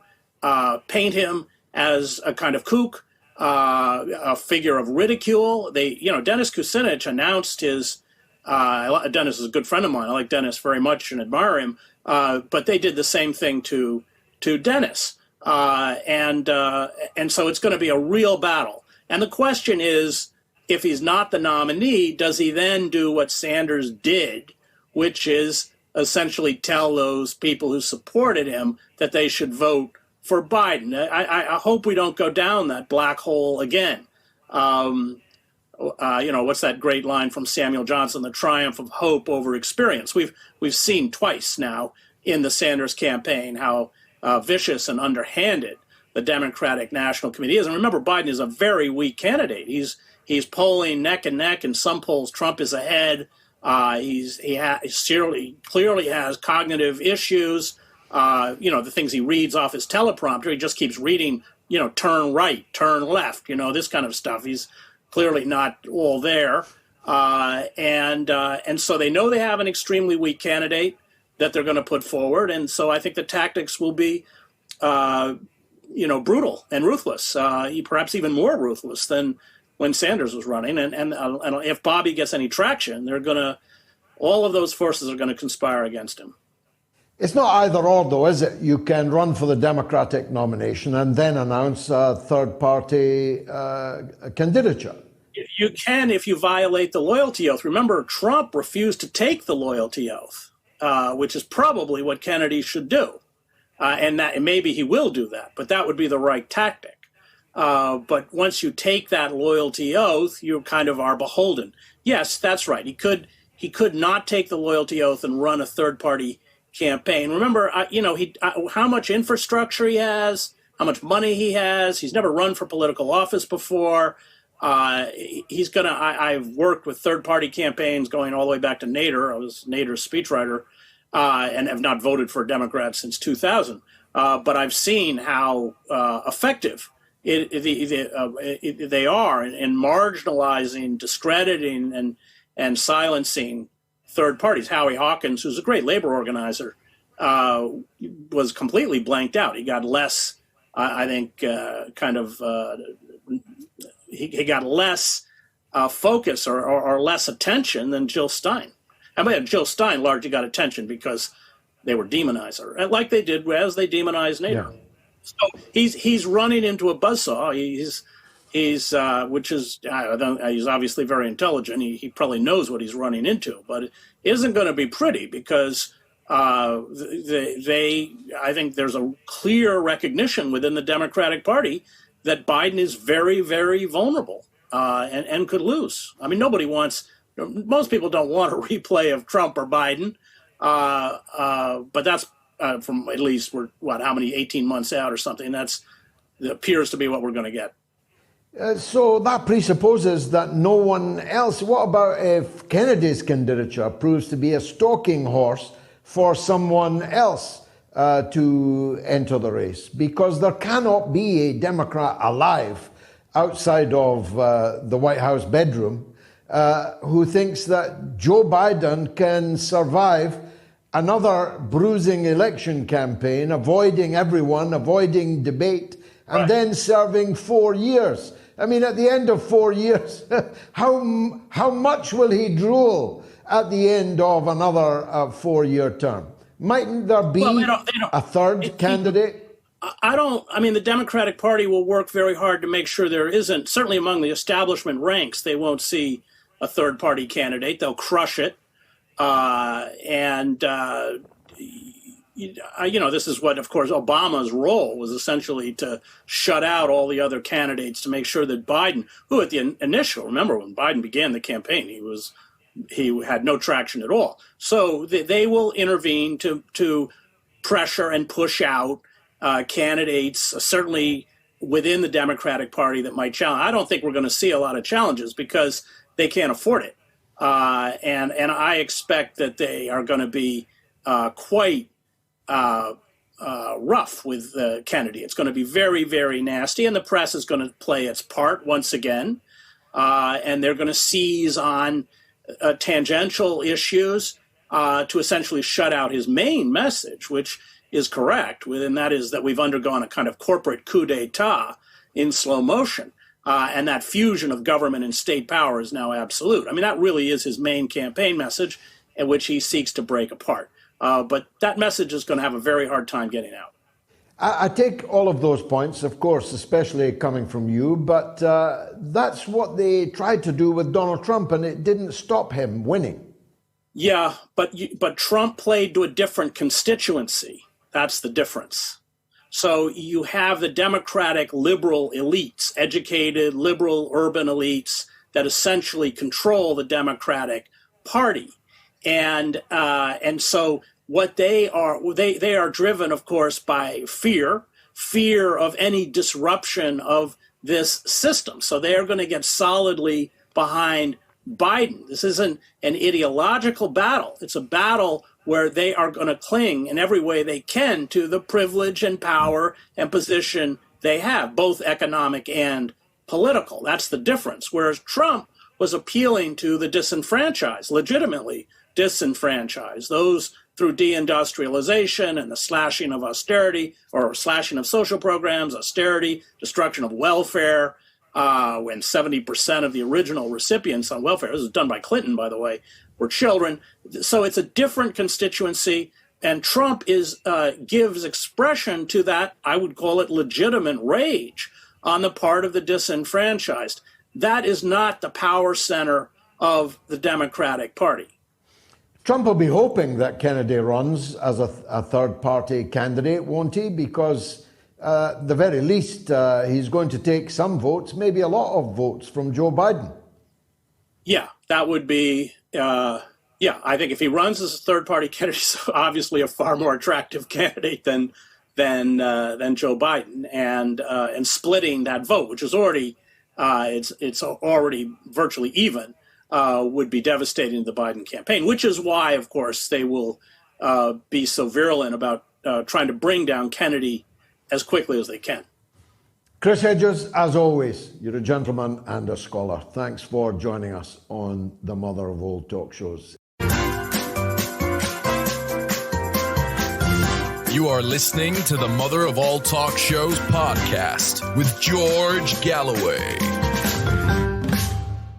paint him as a kind of kook, a figure of ridicule. Dennis Kucinich announced his. Dennis is a good friend of mine. I like Dennis very much and admire him. But they did the same thing to Dennis, and so it's going to be a real battle. And the question is, if he's not the nominee, does he then do what Sanders did, which is essentially tell those people who supported him that they should vote for Biden? I hope we don't go down that black hole again. What's that great line from Samuel Johnson, the triumph of hope over experience? We've seen twice now in the Sanders campaign how vicious and underhanded the Democratic National Committee is. And remember, Biden is a very weak candidate. He's polling neck and neck. In some polls, Trump is ahead. He clearly has cognitive issues. The things he reads off his teleprompter, he just keeps reading, turn right, turn left, this kind of stuff. He's clearly not all there. And so they know they have an extremely weak candidate that they're going to put forward. And so I think the tactics will be, brutal and ruthless, perhaps even more ruthless than when Sanders was running. And if Bobby gets any traction, all of those forces are going to conspire against him. It's not either or, though, is it? You can run for the Democratic nomination and then announce a third-party candidature. If you violate the loyalty oath. Remember, Trump refused to take the loyalty oath, which is probably what Kennedy should do. And maybe he will do that, but that would be the right tactic. But once you take that loyalty oath, you kind of are beholden. Yes, that's right. He could not take the loyalty oath and run a third-party campaign. Remember, how much infrastructure he has, how much money he has. He's never run for political office before. I've worked with third-party campaigns going all the way back to Nader. I was Nader's speechwriter and have not voted for a Democrat since 2000. But I've seen how effective they are in marginalizing, discrediting, and silencing third parties. Howie Hawkins, who's a great labor organizer, was completely blanked out. He got less, he got less focus or less attention than Jill Stein. I mean, Jill Stein largely got attention because they were demonized her, like they did as they demonized Nader. Yeah. So he's running into a buzzsaw. He's obviously very intelligent. He probably knows what he's running into, but it isn't going to be pretty because I think there's a clear recognition within the Democratic Party that Biden is very, very vulnerable and could lose. I mean, most people don't want a replay of Trump or Biden, but that's from at least 18 months out or something. That appears to be what we're going to get. So that presupposes that no one else. What about if Kennedy's candidature proves to be a stalking horse for someone else to enter the race? Because there cannot be a Democrat alive outside of the White House bedroom who thinks that Joe Biden can survive another bruising election campaign, avoiding everyone, avoiding debate, and then serving 4 years. I mean, at the end of 4 years, how much will he drool at the end of another 4-year term? Mightn't there be a third candidate? I mean, the Democratic Party will work very hard to make sure there isn't, certainly among the establishment ranks, they won't see a third party candidate. They'll crush it. This is what, of course, Obama's role was essentially to shut out all the other candidates to make sure that Biden, who at the initial, remember when Biden began the campaign, he had no traction at all. So they will intervene to pressure and push out candidates, certainly within the Democratic Party, that might challenge. I don't think we're going to see a lot of challenges because they can't afford it. And I expect that they are going to be quite rough with Kennedy. It's going to be very, very nasty, and the press is going to play its part once again. And they're going to seize on tangential issues to essentially shut out his main message, which is correct, and that is that we've undergone a kind of corporate coup d'etat in slow motion. And that fusion of government and state power is now absolute. I mean, that really is his main campaign message, in which he seeks to break apart. But that message is going to have a very hard time getting out. I take all of those points, of course, especially coming from you, but that's what they tried to do with Donald Trump, and it didn't stop him winning. Yeah, but Trump played to a different constituency. That's the difference. So you have the Democratic liberal elites, educated, liberal, urban elites that essentially control the Democratic Party. And so what they are driven, of course, by fear of any disruption of this system. So they are going to get solidly behind Biden. This isn't an ideological battle. It's a battle where they are going to cling in every way they can to the privilege and power and position they have, both economic and political. That's the difference. Whereas Trump was appealing to the disenfranchised, legitimately disenfranchised, those through deindustrialization and the slashing of austerity, or slashing of social programs, austerity, destruction of welfare, when 70% of the original recipients on welfare, this was done by Clinton, by the way, were children. So it's a different constituency, and Trump gives expression to that, I would call it legitimate rage on the part of the disenfranchised. That is not the power center of the Democratic Party. Trump will be hoping that Kennedy runs as a third-party candidate, won't he? Because at the very least, he's going to take some votes, maybe a lot of votes from Joe Biden. Yeah, that would be... I think if he runs as a third-party candidate, he's obviously a far more attractive candidate than Joe Biden, and splitting that vote, which is already it's already virtually even, would be devastating to the Biden campaign. Which is why, of course, they will be so virulent about trying to bring down Kennedy as quickly as they can. Chris Hedges, as always, you're a gentleman and a scholar. Thanks for joining us on the Mother of All Talk Shows. You are listening to the Mother of All Talk Shows podcast with George Galloway.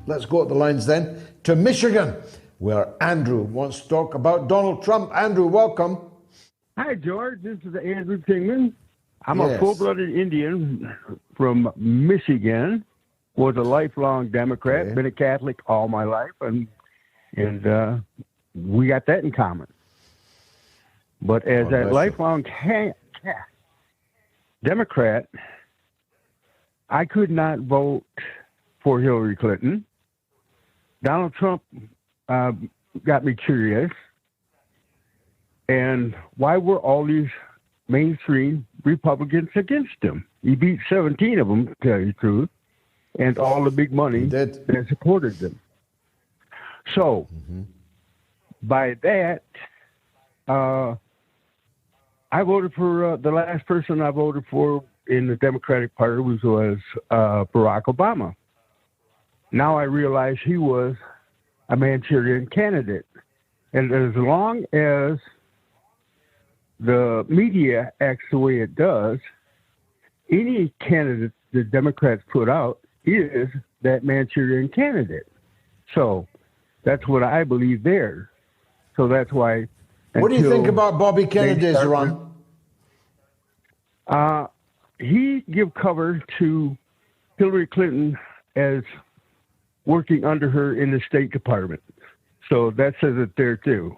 Let's go up the lines then to Michigan, where Andrew wants to talk about Donald Trump. Andrew, welcome. Hi, George. This is Andrew Kingman. I'm a full-blooded Indian from Michigan, was a lifelong Democrat, been a Catholic all my life, and we got that in common. But as a lifelong Democrat, I could not vote for Hillary Clinton. Donald Trump got me curious. And why were all these mainstream Republicans against him? He beat 17 of them, to tell you the truth, and all the big money that supported them. So, by that, I voted for the last person I voted for in the Democratic Party was Barack Obama. Now I realize he was a Manchurian candidate. And as long as the media acts the way it does, any candidate the Democrats put out is that Manchurian candidate. So that's what I believe there. So that's why. What do you think about Bobby Kennedy's run? He gave cover to Hillary Clinton as working under her in the State Department. So that says it there too.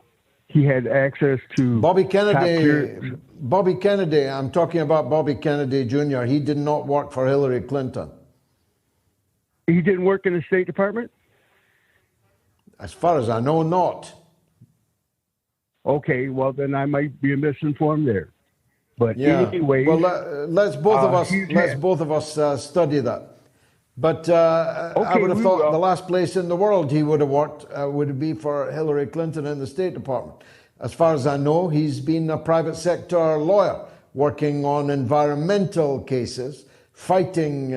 He had access to Bobby Kennedy. Bobby Kennedy, I'm talking about Bobby Kennedy Jr. He did not work for Hillary Clinton. He didn't work in the State Department? As far as I know, not. Okay, well then I might be misinformed there. But yeah. Anyway, well, let's both of us study that. But I would have thought the last place in the world he would have worked would be for Hillary Clinton in the State Department. As far as I know, he's been a private sector lawyer working on environmental cases, fighting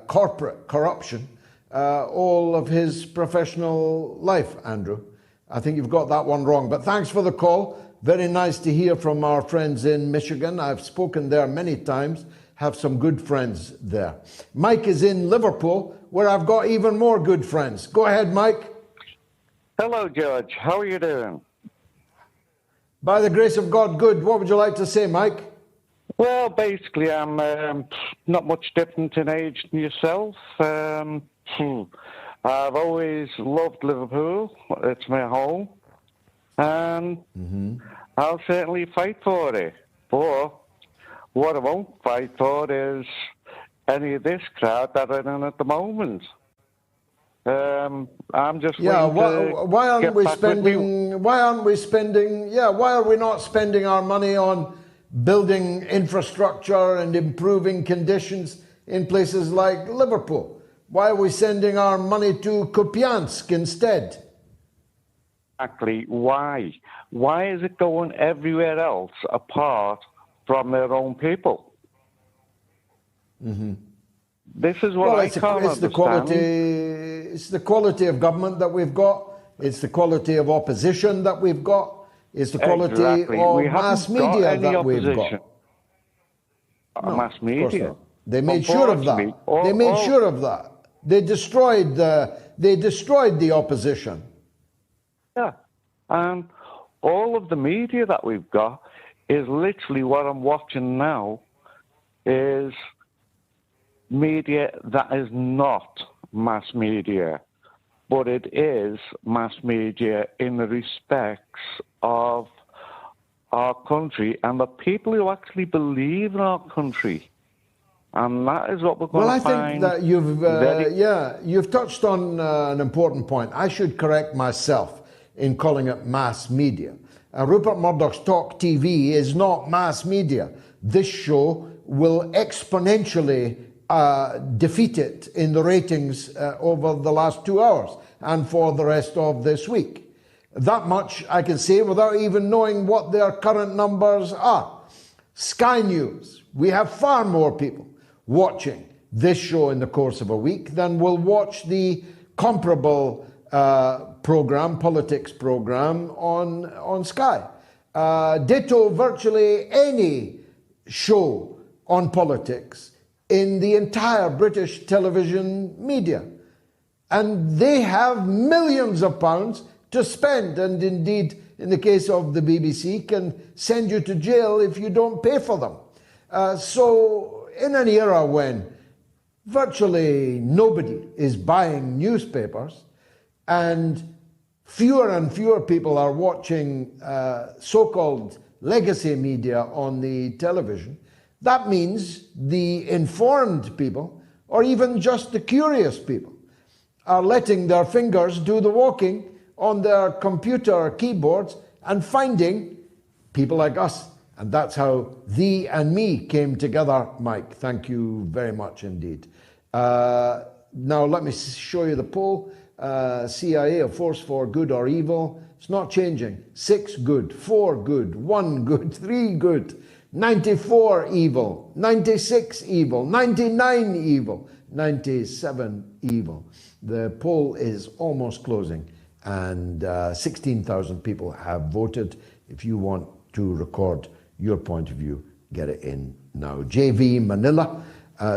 corporate corruption, all of his professional life, Andrew. I think you've got that one wrong. But thanks for the call. Very nice to hear from our friends in Michigan. I've spoken there many times. Have some good friends there. Mike is in Liverpool, where I've got even more good friends. Go ahead, Mike. Hello, George. How are you doing? By the grace of God, good. What would you like to say, Mike? Well, basically, I'm not much different in age than yourself. I've always loved Liverpool. It's my home. And I'll certainly fight for it. But what I won't fight for is any of this crowd that are in at the moment. I'm just why aren't we not spending our money on building infrastructure and improving conditions in places like Liverpool? Why are we sending our money to Kupiansk instead? Exactly. Why? Why is it going everywhere else apart from their own people? This is what I can't understand. It's the quality of government that we've got. It's the quality of opposition that we've got. It's the quality of mass media that we've got. No, mass media. They made sure of that. They made sure of that. They destroyed the opposition. Yeah, and all of the media that we've got is literally what I'm watching now is media that is not mass media, but it is mass media in the respects of our country and the people who actually believe in our country. And that is what we're going to find. Well, I think that you've touched on an important point. I should correct myself in calling it mass media. Rupert Murdoch's Talk TV is not mass media. This show will exponentially defeat it in the ratings over the last 2 hours and for the rest of this week. That much I can say without even knowing what their current numbers are. Sky News, we have far more people watching this show in the course of a week than will watch the comparable politics program on Sky. Ditto virtually any show on politics in the entire British television media. And they have millions of pounds to spend, and indeed, in the case of the BBC, can send you to jail if you don't pay for them. So in an era when virtually nobody is buying newspapers, and fewer people are watching so-called legacy media on the television, that means the informed people, or even just the curious people, are letting their fingers do the walking on their computer keyboards and finding people like us. And that's how thee and me came together, Mike. Thank you very much indeed. Now let me show you the poll. CIA, a force for good or evil. It's not changing. 6 good, 4 good, 1 good, 3 good, 94 evil, 96 evil, 99 evil, 97 evil. The poll is almost closing, and 16,000 people have voted. If you want to record your point of view, get it in now. JV Manila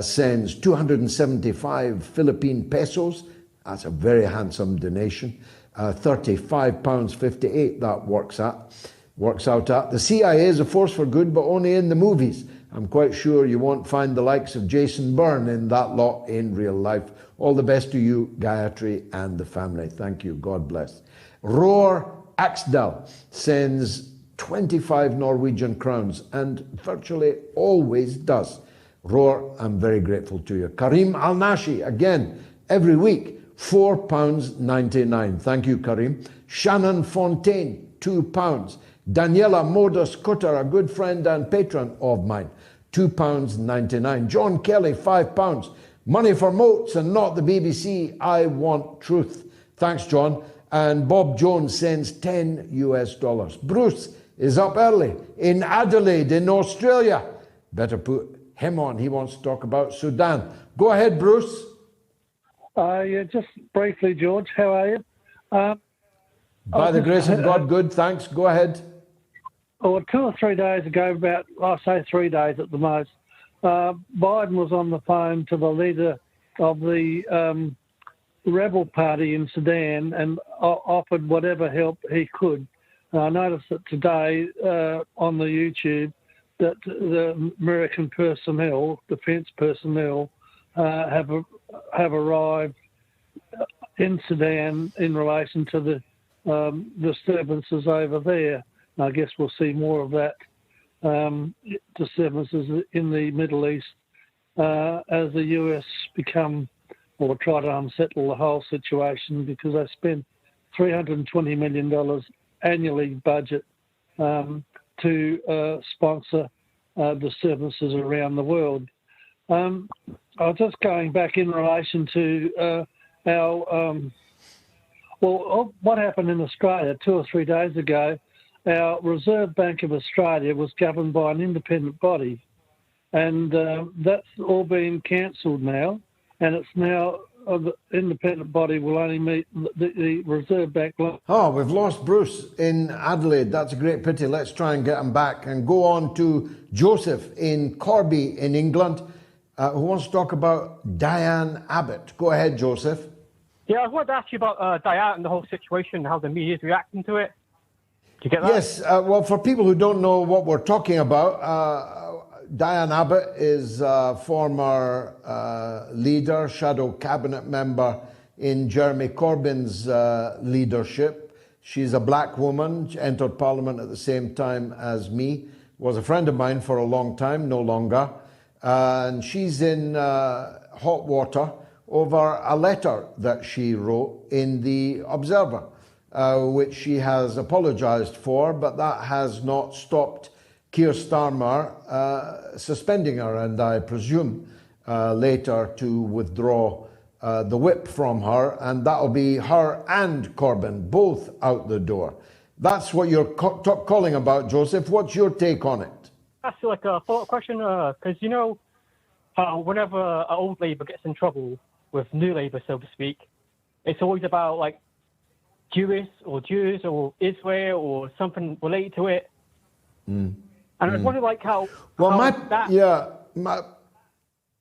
sends 275 Philippine pesos. That's a very handsome donation. £35.58 that works out at. The CIA is a force for good, but only in the movies. I'm quite sure you won't find the likes of Jason Bourne in that lot in real life. All the best to you, Gayatri, and the family. Thank you. God bless. Roar Axdal sends 25 Norwegian crowns and virtually always does. Roar, I'm very grateful to you. Karim Al-Nashi, again, every week, £4.99. Thank you, Karim. Shannon Fontaine, £2. Daniela Modus Cutter, a good friend and patron of mine, £2.99. John Kelly, £5. Money for Moats and not the BBC. I want truth. Thanks, John. And Bob Jones sends $10. Bruce is up early in Adelaide in Australia. Better put him on. He wants to talk about Sudan. Go ahead, Bruce. Yeah, just briefly, George, how are you? By the grace of God, good, thanks. Go ahead. Oh, 2 or 3 days ago, about, I'll say 3 days at the most, Biden was on the phone to the leader of the rebel party in Sudan and offered whatever help he could. I noticed that today on the YouTube that the American personnel, defence personnel, have arrived in Sudan in relation to the disturbances over there. I guess we'll see more of that disturbances in the Middle East as the US become or try to unsettle the whole situation, because they spend $320 million annually budget to sponsor disturbances around the world. I was just going back in relation to what happened in Australia 2 or 3 days ago. Our Reserve Bank of Australia was governed by an independent body, and that's all been cancelled now, and it's now the independent body will only meet the Reserve Bank. Oh, we've lost Bruce in Adelaide. That's a great pity. Let's try and get him back and go on to Joseph in Corby in England, who wants to talk about Diane Abbott. Go ahead, Joseph. Yeah, I wanted to ask you about Diane and the whole situation, how the media is reacting to it. Do you get that? Yes, well, for people who don't know what we're talking about, Diane Abbott is a former leader, shadow cabinet member in Jeremy Corbyn's leadership. She's a black woman. She entered Parliament at the same time as me, was a friend of mine for a long time, no longer. And she's in hot water over a letter that she wrote in the Observer, which she has apologised for, but that has not stopped Keir Starmer suspending her, and I presume later to withdraw the whip from her, and that'll be her and Corbyn both out the door. That's what you're calling about, Joseph. What's your take on it? That's like a follow-up question, because you know how whenever old Labour gets in trouble with new Labour, so to speak, it's always about like Jews or Israel or something related to it. And I was wondering, like, how. Well, how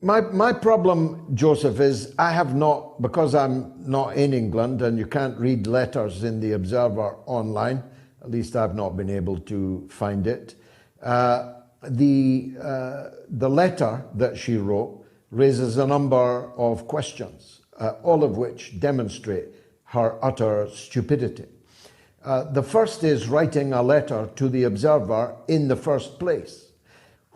my problem, Joseph, is I have not, because I'm not in England and you can't read letters in the Observer online. At least I've not been able to find it. The letter that she wrote raises a number of questions, all of which demonstrate her utter stupidity. The first is writing a letter to the Observer in the first place.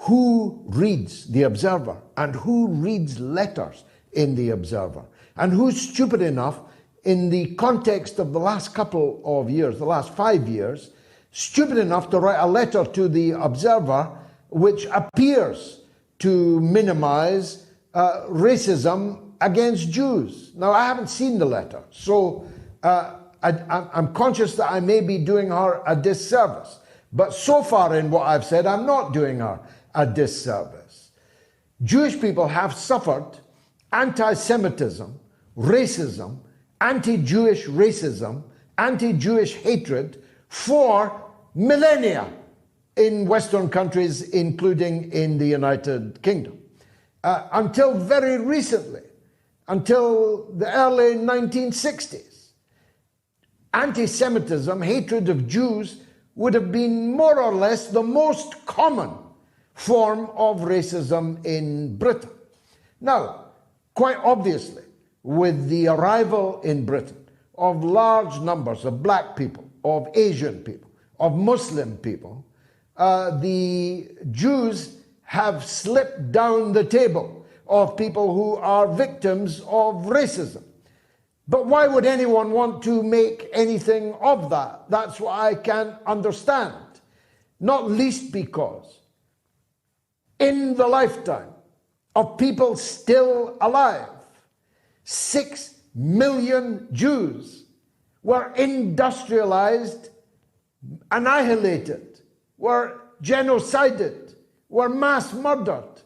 Who reads the Observer and who reads letters in the Observer? And who's stupid enough, in the context of the last couple of years, the last 5 years, stupid enough to write a letter to the Observer which appears to minimize racism against Jews? Now, I haven't seen the letter, so I'm conscious that I may be doing her a disservice. But so far in what I've said, I'm not doing her a disservice. Jewish people have suffered anti-Semitism racism, anti-Jewish racism, anti-Jewish hatred for millennia in Western countries, including in the United Kingdom. Until very recently, until the early 1960s, anti-Semitism, hatred of Jews, would have been more or less the most common form of racism in Britain. Now, quite obviously, with the arrival in Britain of large numbers of black people, of Asian people, of Muslim people, the Jews have slipped down the table of people who are victims of racism. But why would anyone want to make anything of that? That's what I can't understand. Not least because in the lifetime of people still alive, 6 million Jews were industrialized, annihilated, were genocided, were mass murdered.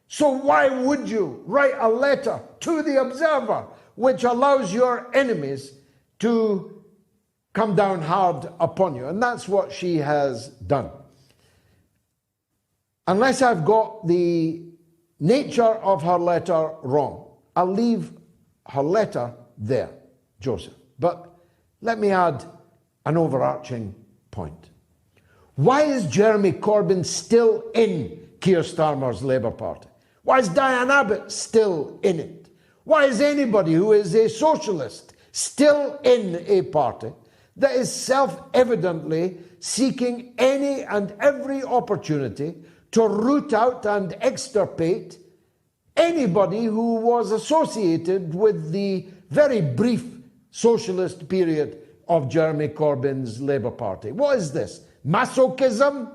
So why would you write a letter to the Observer which allows your enemies to come down hard upon you? And that's what she has done. Unless I've got the nature of her letter wrong, I'll leave her letter there, Joseph. But let me add an overarching point. Why is Jeremy Corbyn still in Keir Starmer's Labour Party? Why is Diane Abbott still in it? Why is anybody who is a socialist still in a party that is self-evidently seeking any and every opportunity to root out and extirpate anybody who was associated with the very brief socialist period of Jeremy Corbyn's Labour Party? What is this? Masochism?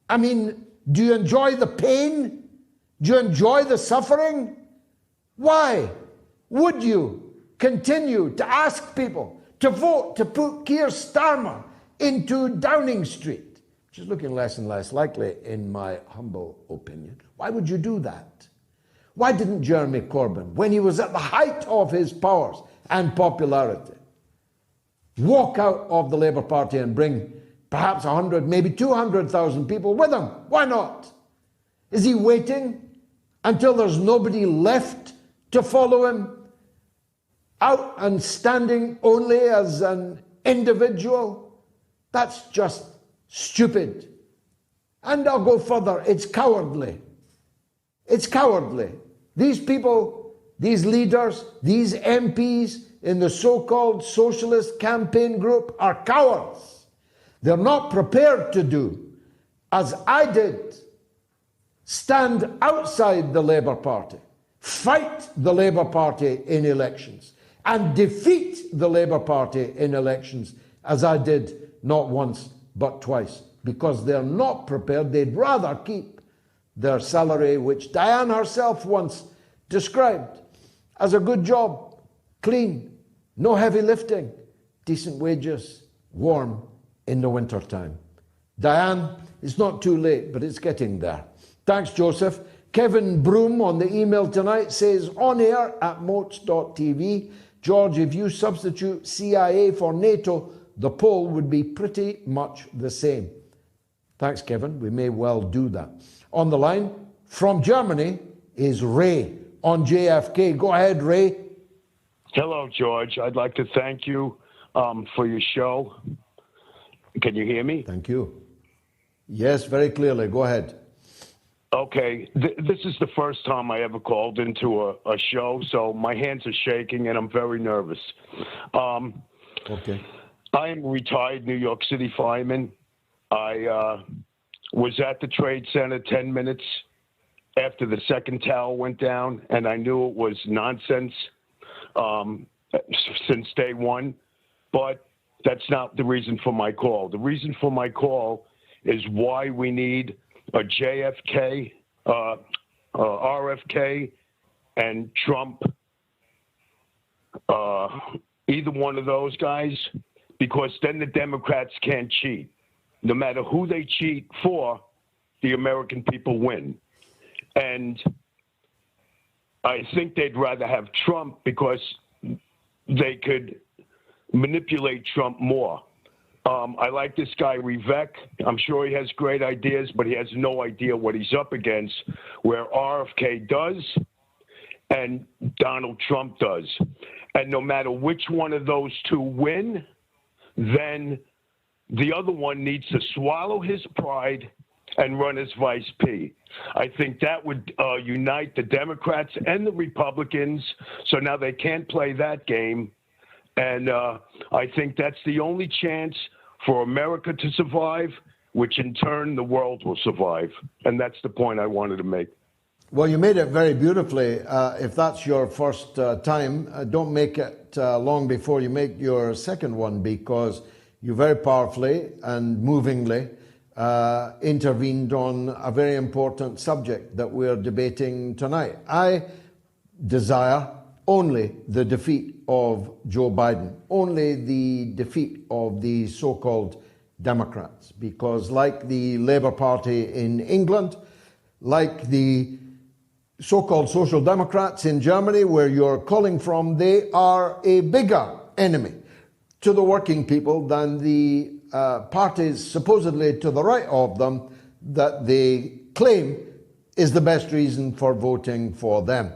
I mean, do you enjoy the pain? Do you enjoy the suffering? Why would you continue to ask people to vote to put Keir Starmer into Downing Street, which is looking less and less likely in my humble opinion? Why would you do that? Why didn't Jeremy Corbyn, when he was at the height of his powers and popularity, walk out of the Labour Party and bring perhaps 100, maybe 200,000 people with him? Why not? Is he waiting until there's nobody left to follow him, out and standing only as an individual? That's just stupid. And I'll go further. It's cowardly. It's cowardly. These people, these leaders, these MPs in the so-called socialist campaign group are cowards. They're not prepared to do, as I did, stand outside the Labour Party, fight the Labour Party in elections, and defeat the Labour Party in elections, as I did not once but twice, because they're not prepared. They'd rather keep their salary, which Diane herself once described as a good job, clean, no heavy lifting, decent wages, warm in the winter time. Diane, it's not too late, but it's getting there. Thanks, Joseph. Kevin Broom on the email tonight says, on air at moats.tv. George, if you substitute CIA for NATO, the poll would be pretty much the same. Thanks, Kevin. We may well do that. On the line from Germany is Ray on JFK. Go ahead, Ray. Hello, George. I'd like to thank you for your show. Can you hear me? Thank you. Yes, very clearly. Go ahead. Okay. This is the first time I ever called into a show, so my hands are shaking and I'm very nervous. Okay. I am a retired New York City fireman. I was at the Trade Center 10 minutes after the second tower went down, and I knew it was nonsense since day one. But that's not the reason for my call. The reason for my call is why we need a JFK, RFK, and Trump, either one of those guys, because then the Democrats can't cheat. No matter who they cheat for, the American people win. And I think they'd rather have Trump because they could manipulate Trump more. I like this guy, Rivek. I'm sure he has great ideas, but he has no idea what he's up against, where RFK does and Donald Trump does. And no matter which one of those two win, then the other one needs to swallow his pride and run as Vice P. I think that would unite the Democrats and the Republicans, so now they can't play that game. And I think that's the only chance for America to survive, which in turn the world will survive. And that's the point I wanted to make. Well, you made it very beautifully. If that's your first time, don't make it long before you make your second one, because you very powerfully and movingly intervened on a very important subject that we're debating tonight. I desire only the defeat of Joe Biden, only the defeat of the so-called Democrats, because like the Labour Party in England, like the so-called Social Democrats in Germany, where you're calling from, they are a bigger enemy to the working people than the parties supposedly to the right of them that they claim is the best reason for voting for them.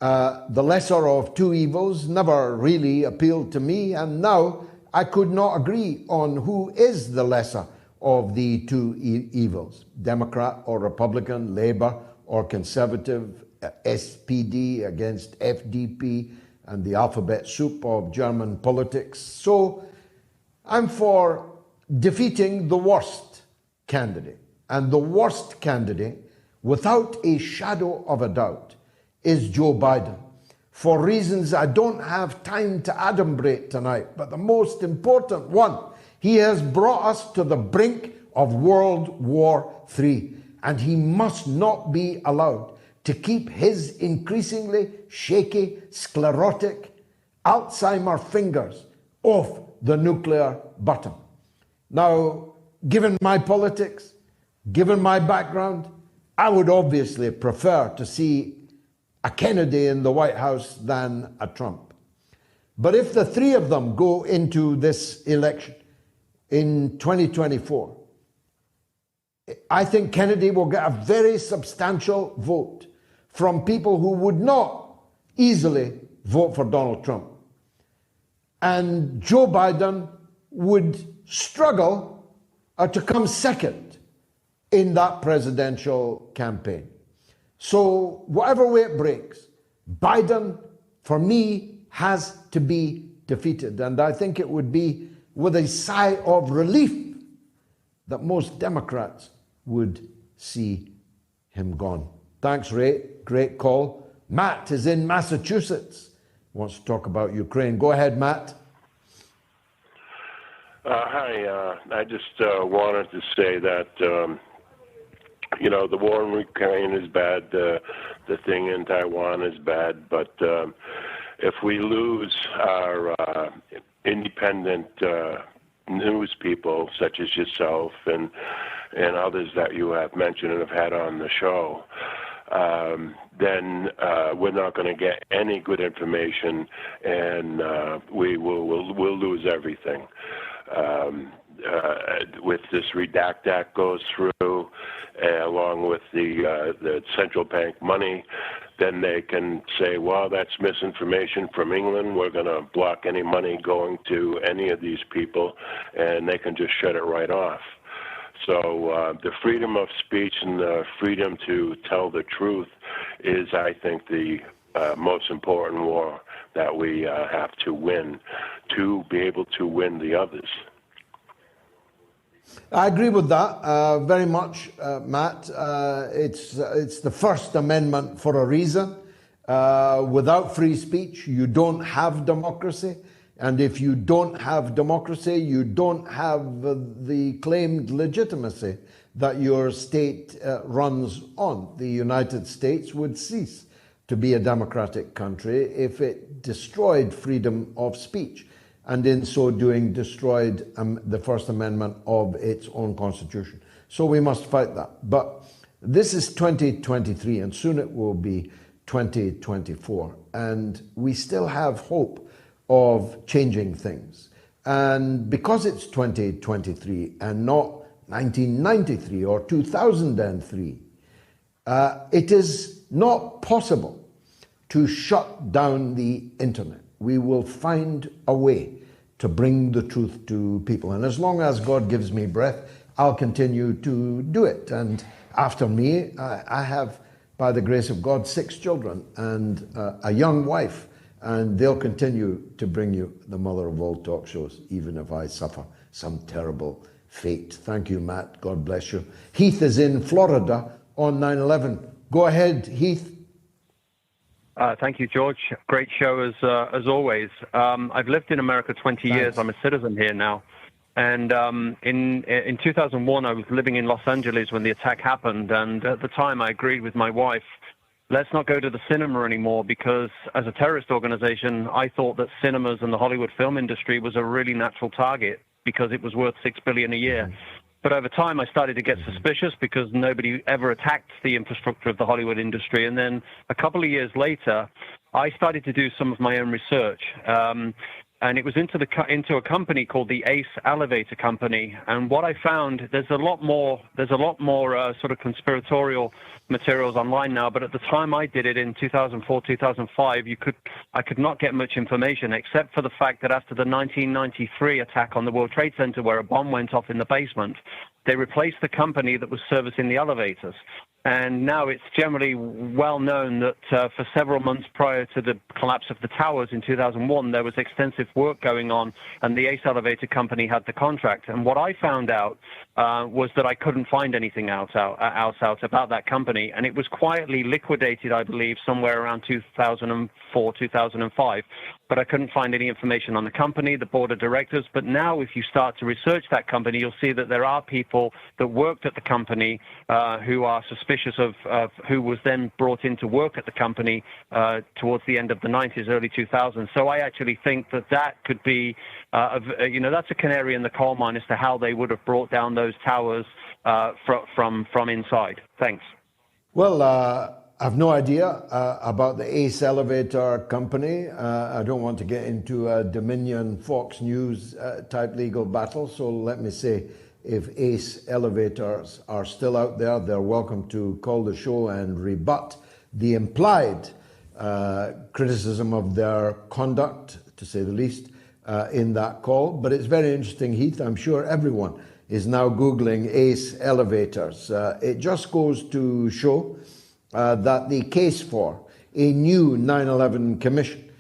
The lesser of two evils never really appealed to me, and now I could not agree on who is the lesser of the two evils, Democrat or Republican, Labour or Conservative, SPD against FDP, and the alphabet soup of German politics. So I'm for defeating the worst candidate. And the worst candidate, without a shadow of a doubt, is Joe Biden. For reasons I don't have time to adumbrate tonight, but the most important one, he has brought us to the brink of World War III, and he must not be allowed to keep his increasingly shaky, sclerotic, Alzheimer fingers off the nuclear button. Now, given my politics, given my background, I would obviously prefer to see a Kennedy in the White House than a Trump. But if the three of them go into this election in 2024, I think Kennedy will get a very substantial vote from people who would not easily vote for Donald Trump. And Joe Biden would struggle to come second in that presidential campaign. So whatever way it breaks, Biden, for me, has to be defeated. And I think it would be with a sigh of relief that most Democrats would see him gone. Thanks, Ray. Great call. Matt is in Massachusetts. Wants to talk about Ukraine. Go ahead, Matt. Hi. I just wanted to say that the war in Ukraine is bad. The thing in Taiwan is bad. But if we lose our independent news people, such as yourself and others that you have mentioned and have had on the show, then we're not going to get any good information, and we'll lose everything. With this Redact Act goes through, along with the central bank money, then they can say, well, that's misinformation from England. We're going to block any money going to any of these people, and they can just shut it right off. So the freedom of speech and the freedom to tell the truth is, I think, the most important war that we have to win to be able to win the others. I agree with that very much, Matt. It's the First Amendment for a reason. Without free speech, you don't have democracy. And if you don't have democracy, you don't have the claimed legitimacy that your state runs on. The United States would cease to be a democratic country if it destroyed freedom of speech, and in so doing destroyed the First Amendment of its own constitution. So we must fight that. But this is 2023, and soon it will be 2024, and we still have hope of changing things. And because it's 2023 and not 1993 or 2003, it is not possible to shut down the internet. We will find a way to bring the truth to people. And as long as God gives me breath, I'll continue to do it. And after me, I have, by the grace of God, 6 children and a young wife. And they'll continue to bring you the mother of all talk shows, even if I suffer some terrible fate. Thank you, Matt. God bless you. Heath is in Florida on 9/11. Go ahead, Heath. Thank you, George. Great show as always. I've lived in America 20 years. I'm a citizen here now. And in 2001, I was living in Los Angeles when the attack happened. And at the time, I agreed with my wife, let's not go to the cinema anymore, because as a terrorist organization, I thought that cinemas and the Hollywood film industry was a really natural target because it was worth $6 billion a year. But over time, I started to get suspicious because nobody ever attacked the infrastructure of the Hollywood industry. And then a couple of years later, I started to do some of my own research. And it was into a company called the Ace Elevator Company. And what I found, there's a lot more sort of conspiratorial materials online now. But at the time I did it in 2004, 2005, I could not get much information except for the fact that after the 1993 attack on the World Trade Center, where a bomb went off in the basement, they replaced the company that was servicing the elevators. And now it's generally well known that for several months prior to the collapse of the towers in 2001, there was extensive work going on, and the Ace Elevator Company had the contract. And what I found out was that I couldn't find anything else about that company, and it was quietly liquidated, I believe, somewhere around 2004, 2005. But I couldn't find any information on the company, the board of directors. But now if you start to research that company, you'll see that there are people that worked at the company who are suspicious of who was then brought in to work at the company towards the end of the 90s, early 2000s. So I actually think that could be, that's a canary in the coal mine as to how they would have brought down those towers from inside. Thanks. Well, I've no idea about the Ace Elevator Company. I don't want to get into a Dominion Fox News type legal battle. So let me say, if Ace Elevators are still out there, they're welcome to call the show and rebut the implied criticism of their conduct, to say the least, in that call. But it's very interesting, Heath. I'm sure everyone is now Googling Ace Elevators. It just goes to show that the case for a new 9/11 commission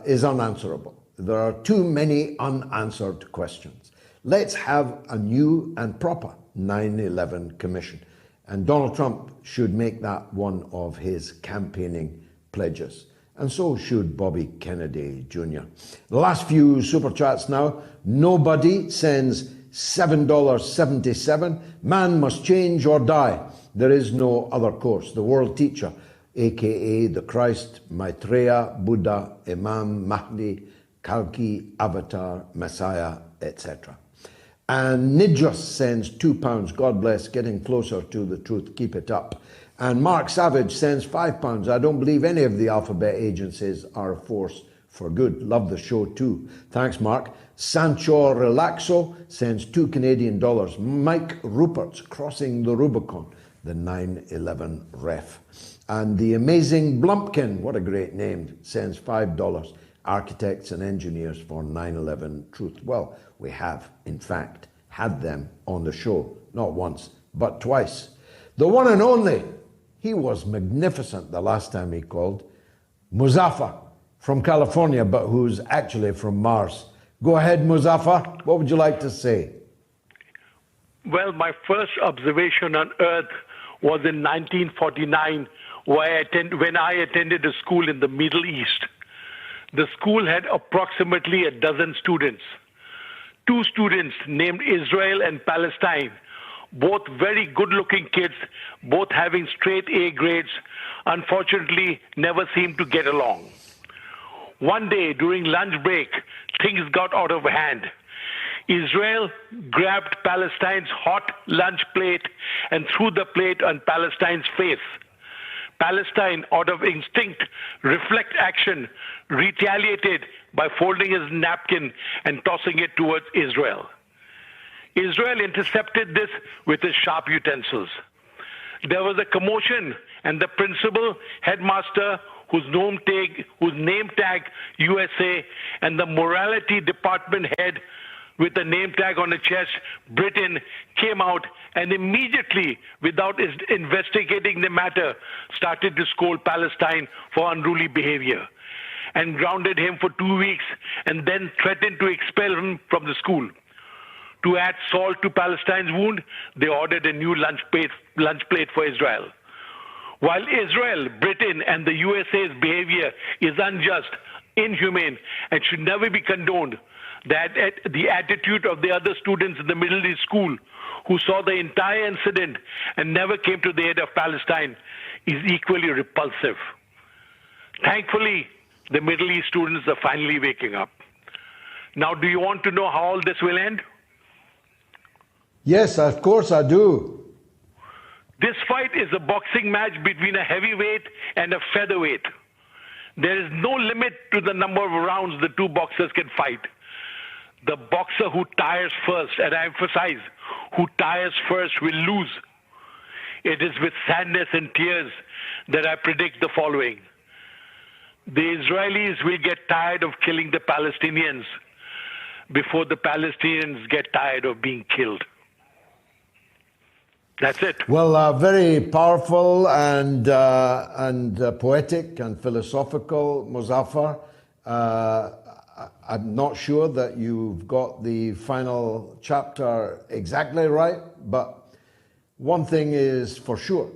is unanswerable. There are too many unanswered questions. Let's have a new and proper 9/11 commission. And Donald Trump should make that one of his campaigning pledges. And so should Bobby Kennedy Jr. The last few super chats now. Nobody sends $7.77. Man must change or die. There is no other course. The world teacher, aka the Christ, Maitreya, Buddha, Imam, Mahdi, Kalki, Avatar, Messiah, etc. And Nidjus sends £2. God bless, getting closer to the truth. Keep it up. And Mark Savage sends £5. I don't believe any of the alphabet agencies are a force for good. Love the show too. Thanks, Mark. Sancho Relaxo sends $2 Canadian. Mike Rupert's crossing the Rubicon. The 9/11 ref. And the amazing Blumpkin, what a great name, sends $5. Architects and engineers for 9/11 truth. Well, we have, in fact, had them on the show, not once, but twice. The one and only, he was magnificent the last time he called, Muzaffar from California, but who's actually from Mars. Go ahead, Muzaffar. What would you like to say? Well, my first observation on Earth was in 1949, when I attended a school in the Middle East. The school had approximately a dozen students. 2 students named Israel and Palestine, both very good-looking kids, both having straight A grades, unfortunately never seemed to get along. One day during lunch break, things got out of hand. Israel grabbed Palestine's hot lunch plate and threw the plate on Palestine's face. Palestine, out of instinct, reflex action, retaliated by folding his napkin and tossing it towards Israel. Israel intercepted this with his sharp utensils. There was a commotion, and the principal headmaster, whose name tag USA, and the morality department head with the name tag on the chest, Britain, came out and immediately, without investigating the matter, started to scold Palestine for unruly behavior and grounded him for 2 weeks and then threatened to expel him from the school. To add salt to Palestine's wound, they ordered a new lunch plate for Israel. While Israel, Britain, and the USA's behavior is unjust, inhumane, and should never be condoned, that the attitude of the other students in the Middle East school who saw the entire incident and never came to the aid of Palestine is equally repulsive. Thankfully, the Middle East students are finally waking up. Now, do you want to know how all this will end? Yes, of course I do. This fight is a boxing match between a heavyweight and a featherweight. There is no limit to the number of rounds the two boxers can fight. The boxer who tires first, and I emphasize, who tires first will lose. It is with sadness and tears that I predict the following. The Israelis will get tired of killing the Palestinians before the Palestinians get tired of being killed. That's it. Well, very powerful and poetic and philosophical, Muzaffar. I'm not sure that you've got the final chapter exactly right, but one thing is for sure,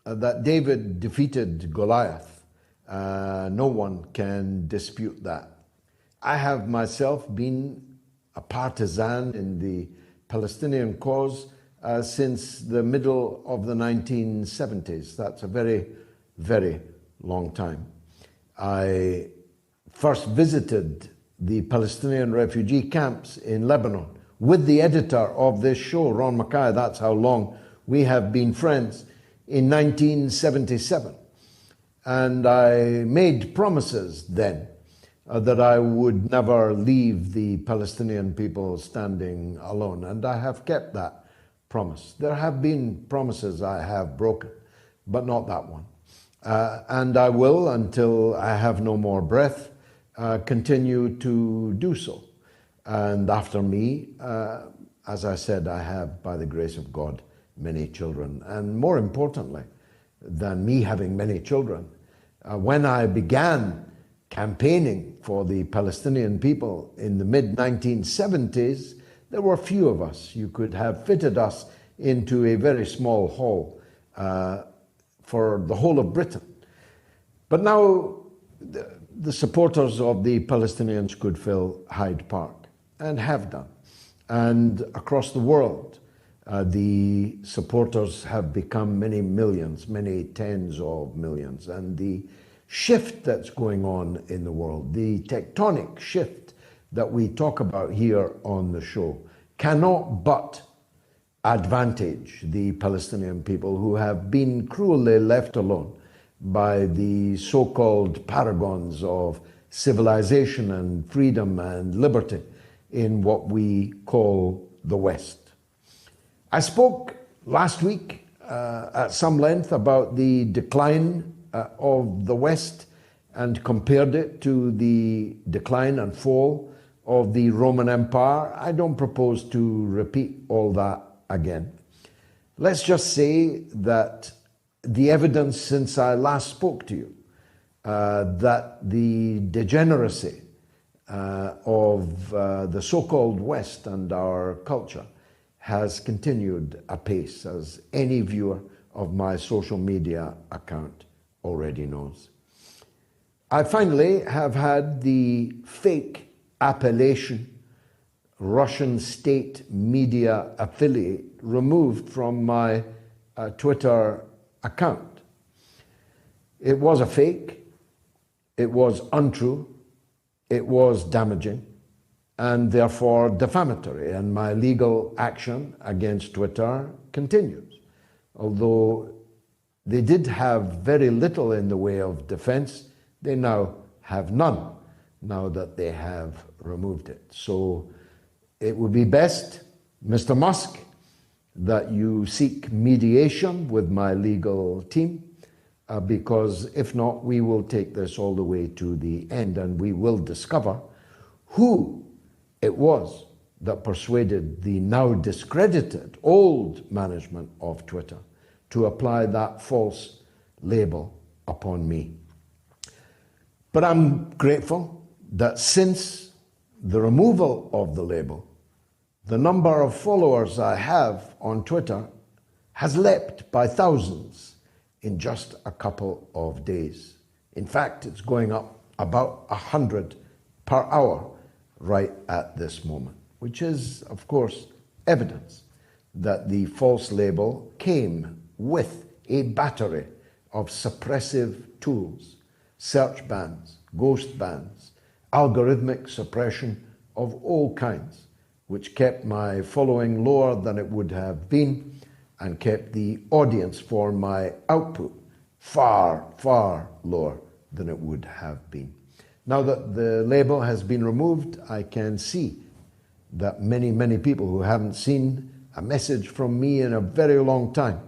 that David defeated Goliath. No one can dispute that. I have myself been a partisan in the Palestinian cause since the middle of the 1970s. That's a very, very long time. I first visited the Palestinian refugee camps in Lebanon with the editor of this show, Ron Mackay. That's how long we have been friends, in 1977. And I made promises then that I would never leave the Palestinian people standing alone. And I have kept that promise. There have been promises I have broken, but not that one. And I will, until I have no more breath, continue to do so. And after me, as I said, I have, by the grace of God, many children. And more importantly than me having many children, when I began campaigning for the Palestinian people in the mid-1970s, there were few of us. You could have fitted us into a very small hall for the whole of Britain. But now the supporters of the Palestinians could fill Hyde Park, and have done. And across the world, the supporters have become many millions, many tens of millions. And the shift that's going on in the world, the tectonic shift that we talk about here on the show, cannot but advantage the Palestinian people, who have been cruelly left alone by the so-called paragons of civilization and freedom and liberty in what we call the West. I spoke last week at some length about the decline of the West and compared it to the decline and fall of the Roman Empire. I don't propose to repeat all that again. Let's just say that the evidence since I last spoke to you, that the degeneracy of the so-called West and our culture has continued apace, as any viewer of my social media account already knows. I finally have had the fake appellation Russian state media affiliate removed from my Twitter account. It was a fake, it was untrue, it was damaging, and therefore defamatory, and my legal action against Twitter continues. Although they did have very little in the way of defense. They now have none, now that they have removed it. So it would be best, Mr. Musk, that you seek mediation with my legal team, because if not, we will take this all the way to the end, and we will discover who it was that persuaded the now discredited old management of Twitter to apply that false label upon me. But I'm grateful that since the removal of the label, the number of followers I have on Twitter has leapt by thousands in just a couple of days. In fact, it's going up about 100 per hour right at this moment, which is, of course, evidence that the false label came with a battery of suppressive tools, search bans, ghost bans, algorithmic suppression of all kinds, which kept my following lower than it would have been and kept the audience for my output far, far lower than it would have been. Now that the label has been removed, I can see that many, many people who haven't seen a message from me in a very long time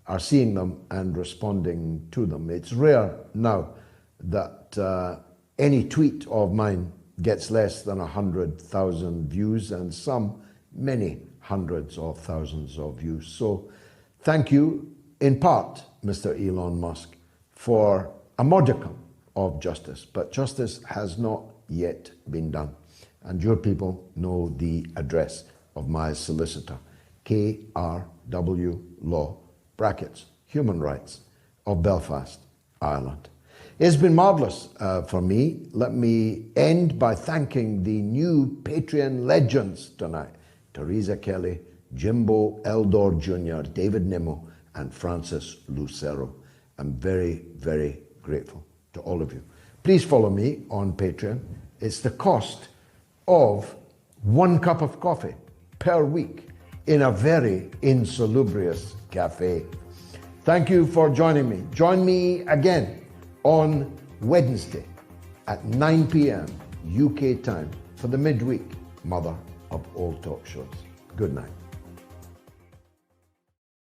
are seeing them and responding to them. It's rare now that any tweet of mine gets less than 100,000 views, and some many hundreds of thousands of views. So thank you in part, Mr. Elon Musk, for a modicum of justice, but justice has not yet been done. And your people know the address of my solicitor, KRW Law, brackets, Human Rights, of Belfast, Ireland. It's been marvellous for me. Let me end by thanking the new Patreon legends tonight: Teresa Kelly, Jimbo Eldor Jr., David Nimmo, and Francis Lucero. I'm very, very grateful to all of you. Please follow me on Patreon. It's the cost of 1 cup of coffee per week in a very insalubrious cafe. Thank you for joining me. Join me again on Wednesday at 9 p.m. UK time for the midweek Mother of All Talk shows. Good night.